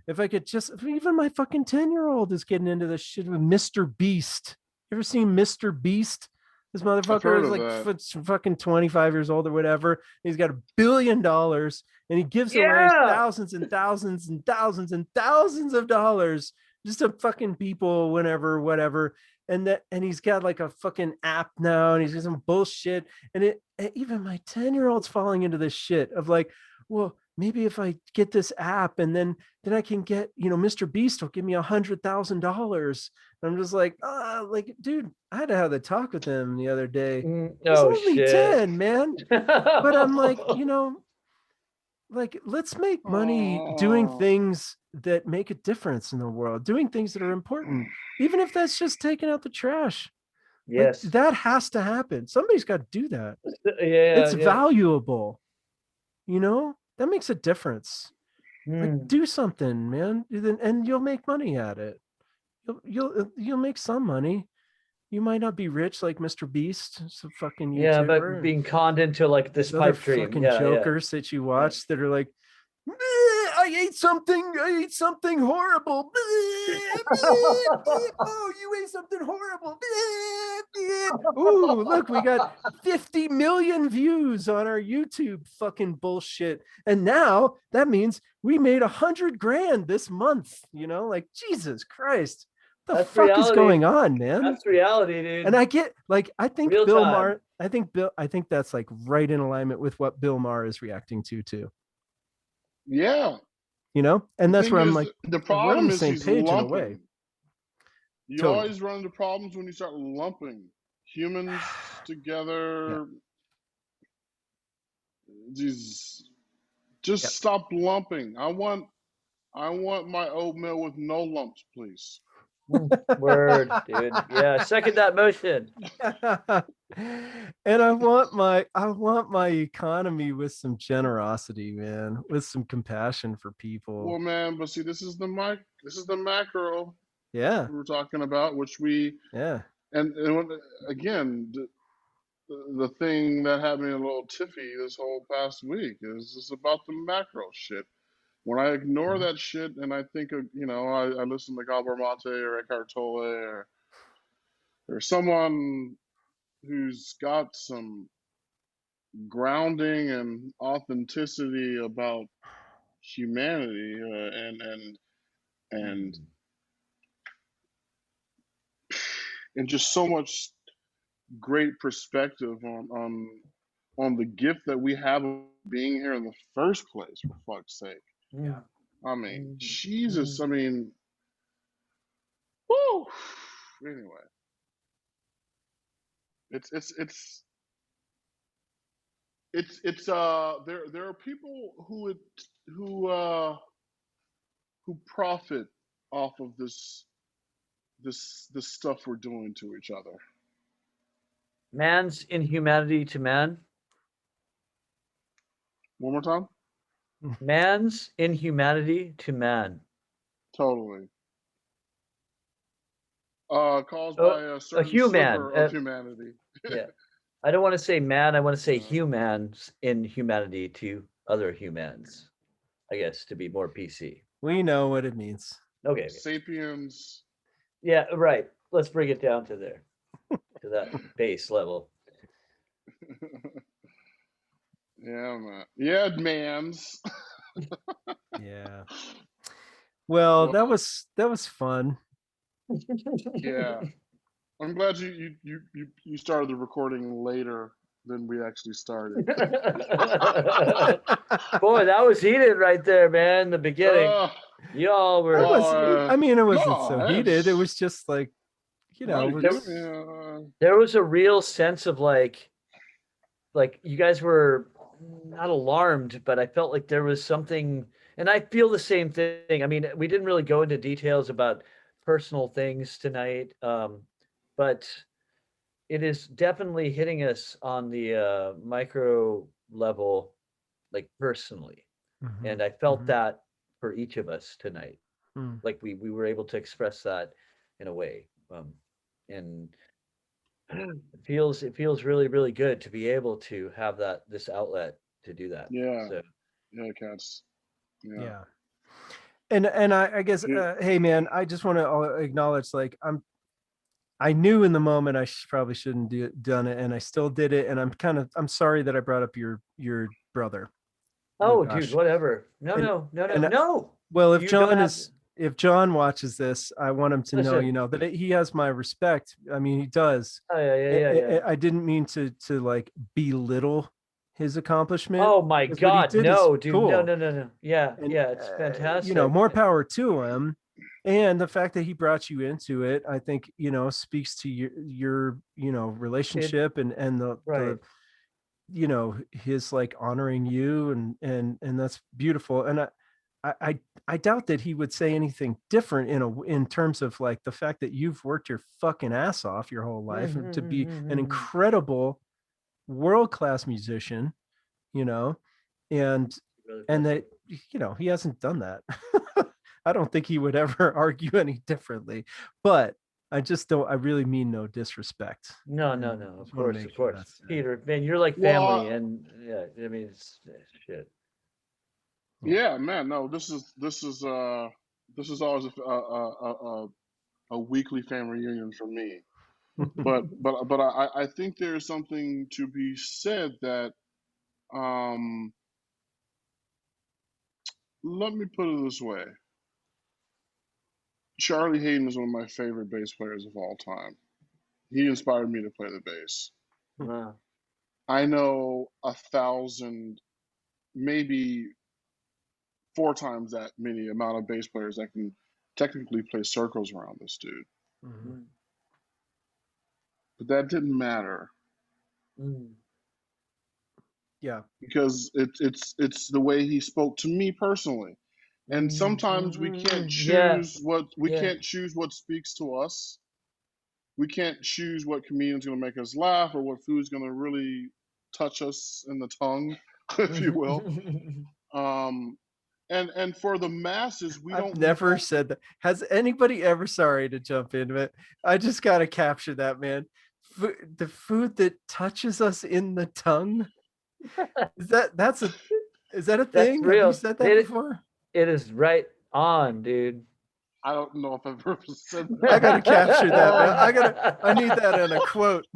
if I could just, even my fucking 10-year-old is getting into this shit with Mr. Beast. You ever seen Mr. Beast? This motherfucker is like fucking 25 years old or whatever. He's got $1 billion and he gives away thousands and thousands and thousands and thousands of dollars just to fucking people whenever, whatever. And he's got like a fucking app now, and he's got some bullshit. And even my 10-year-old's falling into this shit of like, well, maybe if I get this app and then I can get, Mr. Beast will give me $100,000. I'm just like, like, dude, I had to have the talk with him the other day. He's only 10, man. But I'm like, like, let's make money doing things that make a difference in the world, doing things that are important, even if that's just taking out the trash.
Yes.
Like, that has to happen. Somebody's got to do that. It's valuable. That makes a difference. Like, do something, man, and you'll make money at it. You'll make some money. You might not be rich like Mr. Beast. It's a fucking YouTuber.
But being conned into like this pipe dream.
Fucking jokers that you watch that are like, I ate something horrible. Oh, you ate something horrible. Ooh, look, we got 50 million views on our YouTube fucking bullshit. And now that means we made 100 grand this month, like, Jesus Christ. The fuck reality is going on, man?
That's reality, dude.
And I get, like, I think Bill Maher, I think that's like right in alignment with what Bill Maher is reacting to too.
Yeah.
And that's where I'm like,
the problem is
he's lumping.
in a way. You always run into problems when you start lumping humans together. Just stop lumping. I want my oatmeal with no lumps, please.
Word, dude. Yeah, second that motion.
And I want my economy with some generosity, man, with some compassion for people.
Well, man, but see, this is the macro.
Yeah,
we were talking about, which we and again, the thing that had me a little tiffy this whole past week is about the macro shit. When I ignore that shit and I think of, I listen to Gabor Mate or Eckhart Tolle or someone who's got some grounding and authenticity about humanity and just so much great perspective on the gift that we have of being here in the first place, for fuck's sake.
Yeah.
I mean, Jesus, I mean, woo! Anyway. there are people who profit off of this stuff we're doing to each other.
Man's inhumanity to man.
One more time.
Man's inhumanity to man.
Totally. Caused by a certain
human.
sliver of humanity.
Yeah. I don't want to say man. I want to say humans in humanity to other humans. I guess to be more PC.
We know what it means.
Okay.
Sapiens.
Yeah, right. Let's bring it down to there, to that base level.
Yeah, man. Yeah, mans.
Yeah. Well, that was fun.
Yeah. I'm glad you started the recording later than we actually started.
Boy, that was heated right there, man. The beginning. Y'all were.
It wasn't so heated. It was just like,
there was a real sense of like you guys were not alarmed, but I felt like there was something, and I feel the same thing. I mean, we didn't really go into details about personal things tonight, but it is definitely hitting us on the micro level, like personally.
Mm-hmm.
And I felt that for each of us tonight.
Mm.
Like we were able to express that in a way. And it feels really, really good to be able to have this outlet to do that.
Yeah.
So.
Yeah, cats.
Yeah. And I guess, hey man, I just want to acknowledge, like, I knew in the moment I probably shouldn't done it, and I still did it. And I'm sorry that I brought up your brother.
Oh, dude, whatever. No.
Well, if John watches this, I want him to know, that he has my respect. I mean, he does.
Oh, yeah.
I didn't mean to like belittle his accomplishment.
Oh my God, no, dude, cool. No. Yeah, it's fantastic.
More power to him. And the fact that he brought you into it, I think, speaks to your relationship and the his like honoring you, and that's beautiful. And I doubt that he would say anything different in terms of like the fact that you've worked your fucking ass off your whole life to be an incredible world-class musician, and that he hasn't done that. I don't think he would ever argue any differently, but I really mean no disrespect.
No. Of course. Peter, man, you're like family, and yeah, I mean, it's shit.
Yeah, man. No, this is always a weekly family reunion for me. but I think there's something to be said that let me put it this way. Charlie Hayden is one of my favorite bass players of all time. He inspired me to play the bass.
Wow.
I know 1,000, maybe 4 times that many amount of bass players that can technically play circles around this dude.
Mm-hmm.
But that didn't matter.
Yeah,
because it's the way he spoke to me personally. And sometimes we can't choose can't choose what speaks to us. We can't choose what comedian's going to make us laugh or what food's going to really touch us in the tongue, if you will. And for the masses,
I've never said that. Has anybody ever? Sorry to jump in, but I just got to capture that, man. The food that touches us in the tongue. Is that a thing?
Real.
Have you said that before?
It is right on, dude.
I don't know if I've ever said that.
I gotta capture that, man. I need that in a quote.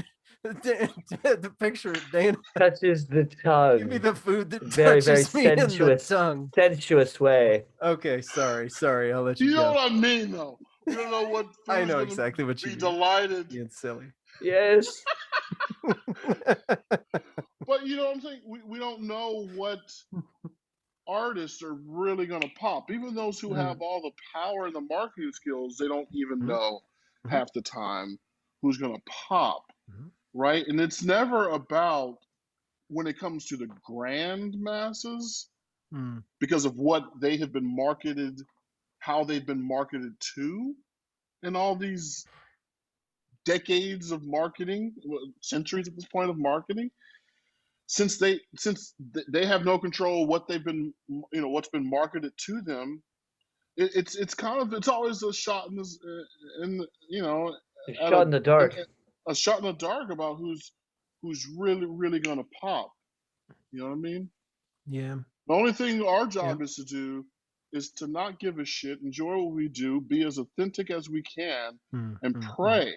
The picture of Dana
touches the tongue.
Give me the food that touches me in the tongue.
Sensuous way.
Okay, sorry. I'll let you
go. You
know
what I mean, though. You don't know what.
I know exactly what you mean.
Delighted.
Being silly.
Yes.
But you know what I'm saying? We don't know what artists are really going to pop. Even those who have all the power and the marketing skills, they don't even know half the time who's going to pop right? And it's never about, when it comes to the grand masses, because of what they have been marketed, how they've been marketed to, and all these decades of marketing, centuries at this point of marketing, since they have no control of what they've been, what's been marketed to them. It's kind of, it's always a shot in this,
a shot in the dark.
A shot in the dark about who's really gonna pop. You know what I mean?
Yeah.
The only thing our job is to do is to not give a shit, enjoy what we do, be as authentic as we can, and pray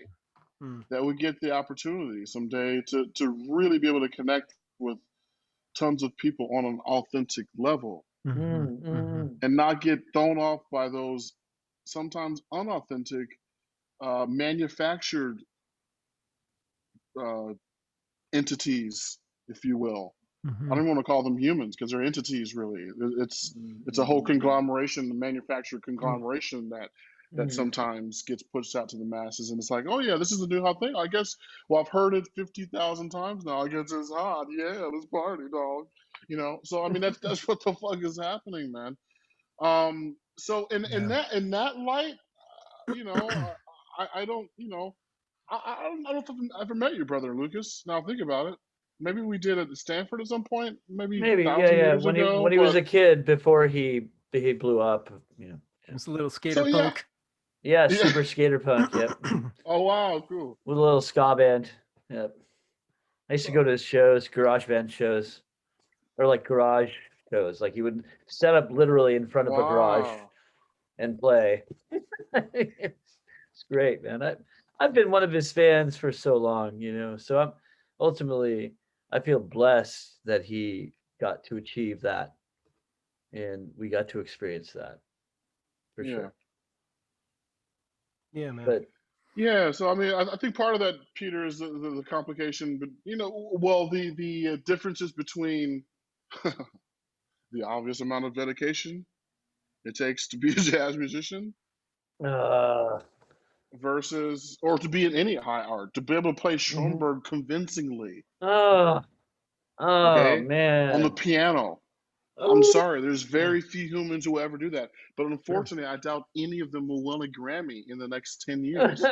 that we get the opportunity someday to really be able to connect with tons of people on an authentic level, and not get thrown off by those sometimes unauthentic, manufactured entities, if you will. I don't want to call them humans, because they're entities, really. It's a whole conglomeration, the manufactured conglomeration that sometimes gets pushed out to the masses, and it's like, oh yeah, this is a new hot thing. I guess. Well, I've heard it 50,000 times now. I guess it's hot. Yeah, let's party, dog. So I mean, that's what the fuck is happening, man. So in that light, I don't, I don't know if I've ever met your brother, Lucas. Now think about it. Maybe we did at Stanford at some point, maybe 1,000 years ago.
When he was a kid, before he blew up.
It's a little skater punk.
Yeah, super skater punk. Yep.
Oh wow, cool.
With a little ska band. Yep. I used to go to his shows, garage band shows, or like garage shows. Like he would set up literally in front of a garage and play. It's great, man. I've been one of his fans for so long, So I'm ultimately, I feel blessed that he got to achieve that, and we got to experience that, for sure.
Yeah, man.
But
yeah, so I mean, I think part of that, Peter, is the complication, but the differences between the obvious amount of dedication it takes to be a jazz musician, versus, or to be in any high art, to be able to play Schoenberg convincingly.
Man,
on the piano. I'm sorry, there's very few humans who will ever do that, but unfortunately, I doubt any of them will win a Grammy in the next 10 years.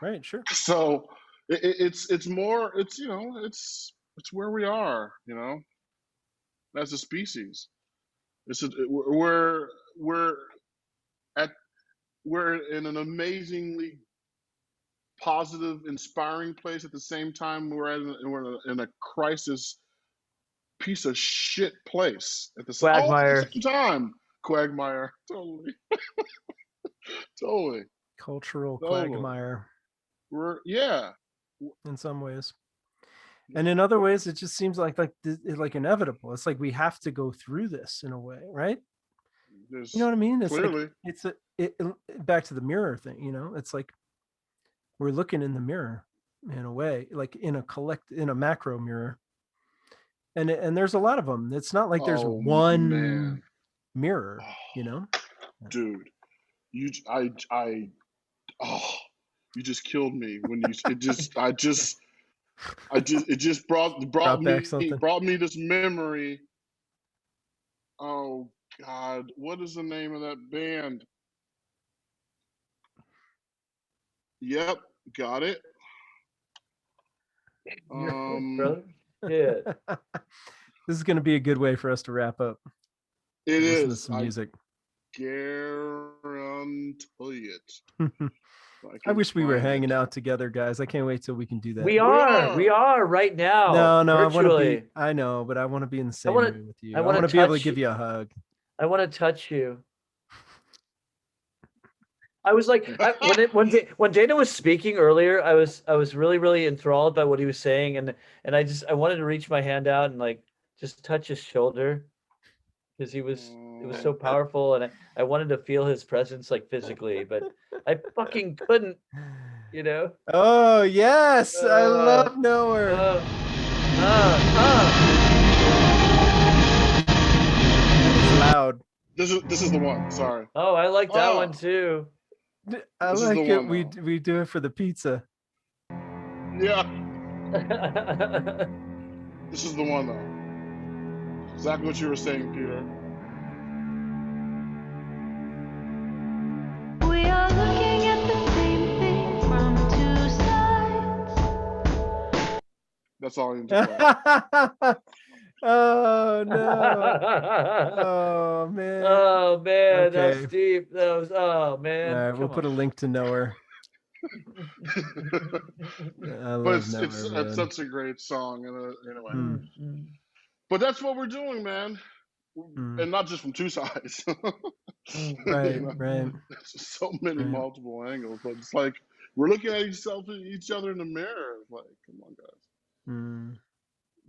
Right, sure.
So it's more, it's where we are, as a species. We're in an amazingly positive, inspiring place. At the same time, we're in a crisis, piece of shit place at the same time. Quagmire, totally. Totally.
Cultural quagmire.
In
some ways, and in other ways, it just seems like inevitable. It's like we have to go through this in a way, right? You know what I mean? It's
clearly.
Back to the mirror thing. It's like we're looking in the mirror in a way, like in a macro mirror. And there's a lot of them. It's not like there's one mirror,
Dude, you just killed me when you it just brought me this memory. Oh God, what is the name of that band? Yep, got it.
Brother? Yeah.
This is going to be a good way for us to wrap up.
It is.
Listen to some music.
Guarantee it.
I wish we were hanging out together, guys. I can't wait till we can do that.
We are right now.
No, virtually. I know, but I want to be in the same room with you. I want to be able to give you a hug.
I want to touch you. I was like, when Dana was speaking earlier, I was really, really enthralled by what he was saying, and I wanted to reach my hand out and like just touch his shoulder, because it was so powerful, and I wanted to feel his presence like physically, but I fucking couldn't,
Oh yes, I love Nowhere. It's loud.
This is the one. Sorry.
Oh, I like that one too.
I
This is
like
the
it.
one,
We do it for the pizza.
Yeah. This is the one though. Exactly what you were saying, Peter.
We are looking at the same thing from two sides.
That's all I need to play.
Oh no! Oh man!
Oh man,
Okay.
that's deep. That was
All right, we'll put a link to Knower. I love
But it's
Knower, man.
such a great song, and anyway. But that's what we're doing, man, and not just from two sides.
Right, right.
So many multiple angles, but it's like we're looking at each other in the mirror. It's like, come on, guys.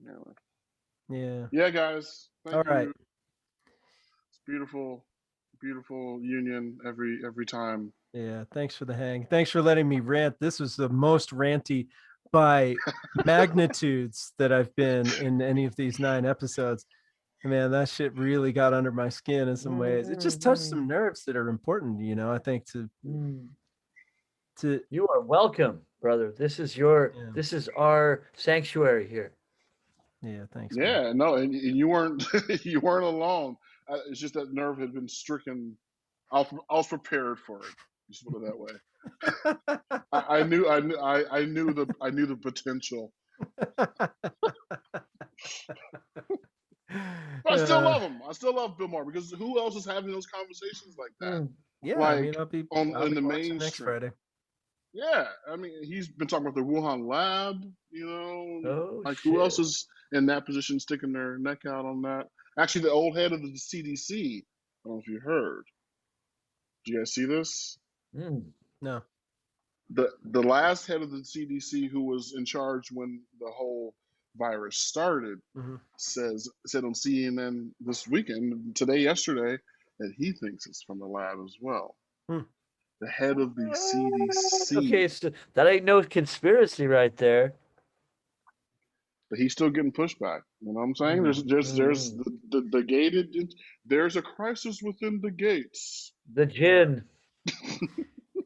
Anyway.
Yeah.
Yeah, guys. Thank you.
Right.
It's beautiful, beautiful union every time.
Yeah. Thanks for the hang. Thanks for letting me rant. This was the most ranty by magnitudes that I've been in any of these 9 episodes. Man, that shit really got under my skin in some ways. It just touched some nerves that are important, you know, I think to
You are welcome, brother. This is our sanctuary here.
Yeah, thanks.
Yeah, man. No, and you weren't you weren't alone. It's just that nerve had been stricken. I was prepared for it. Just put it that way. I knew the potential. But I still love him. I still love Bill Maher because who else is having those conversations like that?
Yeah,
like,
I mean, I'll be
in the mainstream
next Friday.
Yeah, I mean, he's been talking about the Wuhan lab. You know, who else is in that position, sticking their neck out on that? Actually, the old head of the CDC. I don't know if you heard. Do you guys see this?
No.
The last head of the CDC, who was in charge when the whole virus started, said on CNN this weekend, yesterday, that he thinks it's from the lab as well. The head of the CDC.
Okay, so that ain't no conspiracy right there.
But he's still getting pushback. You know what I'm saying? There's the gated. There's a crisis within the gates.
The gin.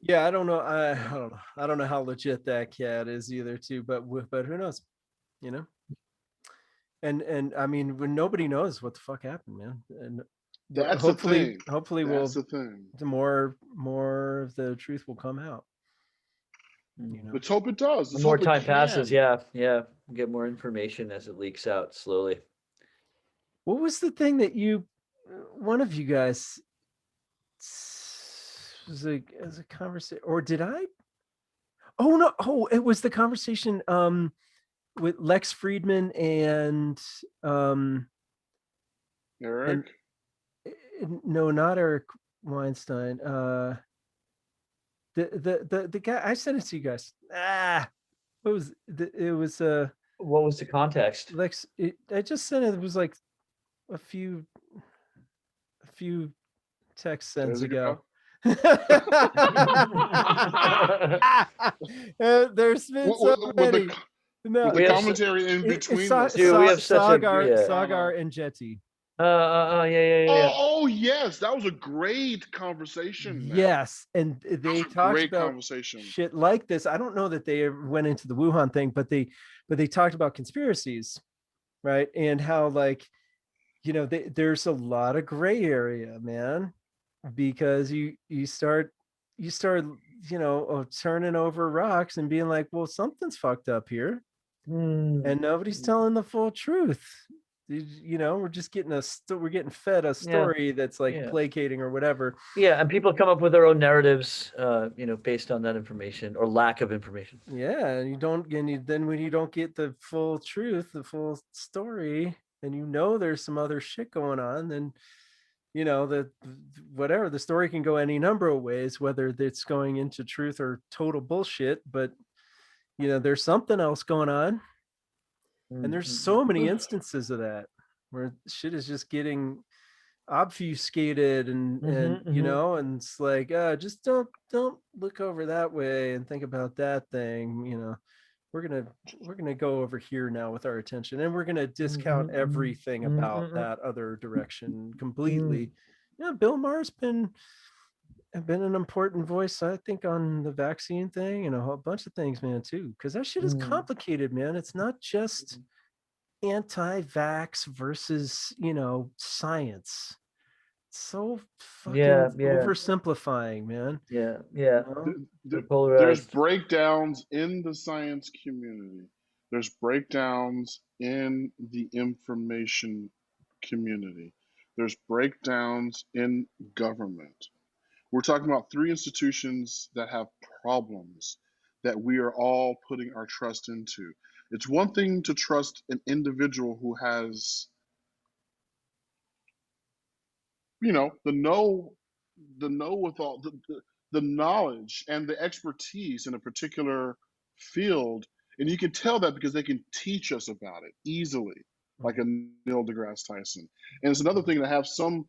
Yeah, I don't know. I don't know. I don't know how legit that cat is either, too. But who knows? You know. And I mean, when nobody knows what the fuck happened, man. And
that's
hopefully,
the thing.
more of the truth will come out. You know?
Let's hope it does.
The more time passes, yeah, get more information as it leaks out slowly.
What was the thing that one of you guys was as a conversation, or did I? Oh no! Oh, it was the conversation with Lex Friedman and
Eric.
No, not Eric Weinstein. The guy, I sent it to you guys. What was it was
what was the context?
Lex, I just sent it. It was like a few text sends ago. There's been so many.
No, the commentary in between us.
Dude, we have such
Sagar and Jetty.
Yeah.
Oh, yes, that was a great conversation. Man.
Yes, and they talked about shit like this. I don't know that they went into the Wuhan thing, but they talked about conspiracies, right? And how, like, you know, there's a lot of gray area, man, because you start, you know, turning over rocks and being like, well, something's fucked up here, and nobody's telling the full truth. You know, we're just getting we're getting fed a story that's like placating or whatever.
Yeah, and people come up with their own narratives, you know, based on that information or lack of information.
Yeah, and then when you don't get the full truth, the full story, and you know there's some other shit going on, then you know whatever, the story can go any number of ways, whether it's going into truth or total bullshit. But you know, there's something else going on. And there's so many instances of that where shit is just getting obfuscated and you know, and it's like, just don't look over that way and think about that thing. You know, we're gonna go over here now with our attention, and we're gonna discount everything about that other direction completely. You know, Bill Maher's been an important voice, I think, on the vaccine thing and a whole bunch of things, man, too. Because that shit is complicated, man. It's not just anti-vax versus, science. It's so fucking oversimplifying, man.
Yeah.
There's breakdowns in the science community. There's breakdowns in the information community. There's breakdowns in government. We're talking about three institutions that have problems that we are all putting our trust into. It's one thing to trust an individual who has, the know-with-all, the knowledge and the expertise in a particular field, and you can tell that because they can teach us about it easily, like a Neil deGrasse Tyson. And it's another thing to have some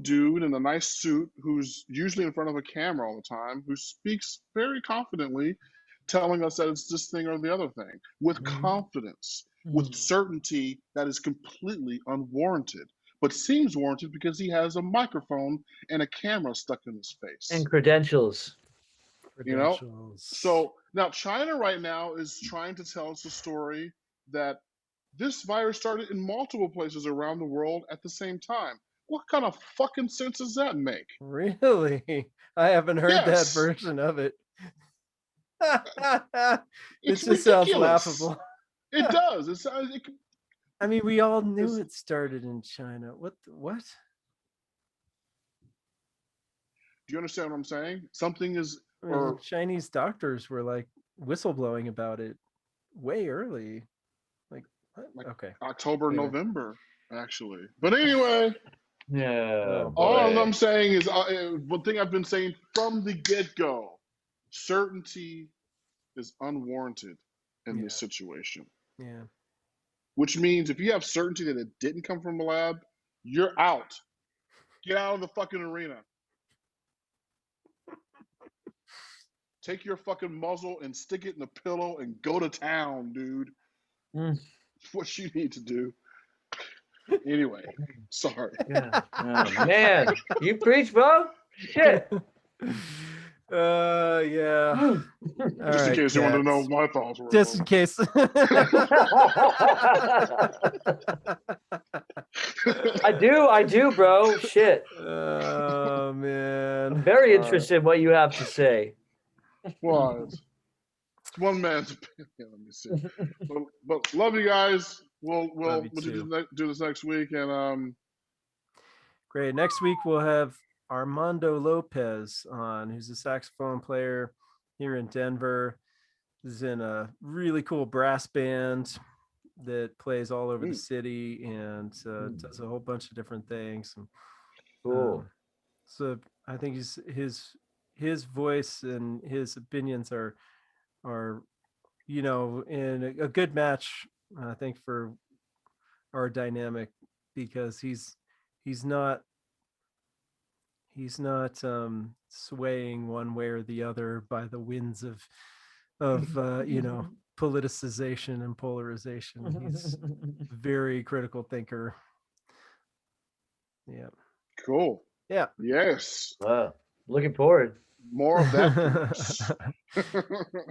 dude in a nice suit who's usually in front of a camera all the time, who speaks very confidently, telling us that it's this thing or the other thing with confidence, with certainty that is completely unwarranted, but seems warranted because he has a microphone and a camera stuck in his face.
And credentials.
So now China right now is trying to tell us a story that this virus started in multiple places around the world at the same time. What kind of fucking sense does that make?
Really? I haven't heard that version of it. It just sounds laughable.
It does.
I mean, we all knew it started in China. What?
Do you understand what I'm saying? Something is.
Chinese doctors were like whistleblowing about it way early. Like okay.
October, November, actually. But anyway.
Yeah.
All I'm saying is one thing I've been saying from the get-go: certainty is unwarranted in this situation.
Yeah.
Which means if you have certainty that it didn't come from a lab, you're out. Get out of the fucking arena. Take your fucking muzzle and stick it in the pillow and go to town, dude. That's what you need to do. Anyway, sorry.
Yeah. Oh, man, you preach, bro. Shit.
Yeah.
Just in case you want to know my thoughts were.
Just in case.
I do, bro. Shit.
Oh man.
I'm very interested in what you have to say.
Well, it's one man's opinion. Let me see. But love you guys. We'll do this next week, and
great. Next week we'll have Armando Lopez on, who's a saxophone player here in Denver. He's in a really cool brass band that plays all over the city and does a whole bunch of different things.
Cool.
So I think his voice and his opinions are in a good match, I think, for our dynamic, because he's not swaying one way or the other by the winds of politicization and polarization. He's a very critical thinker. Yeah.
Cool.
Yeah.
Yes.
Wow. Looking forward.
More of that.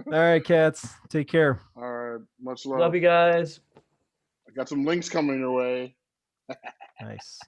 All right, cats. Take care.
All right. Much love.
Love you guys.
I got some links coming your way.
Nice.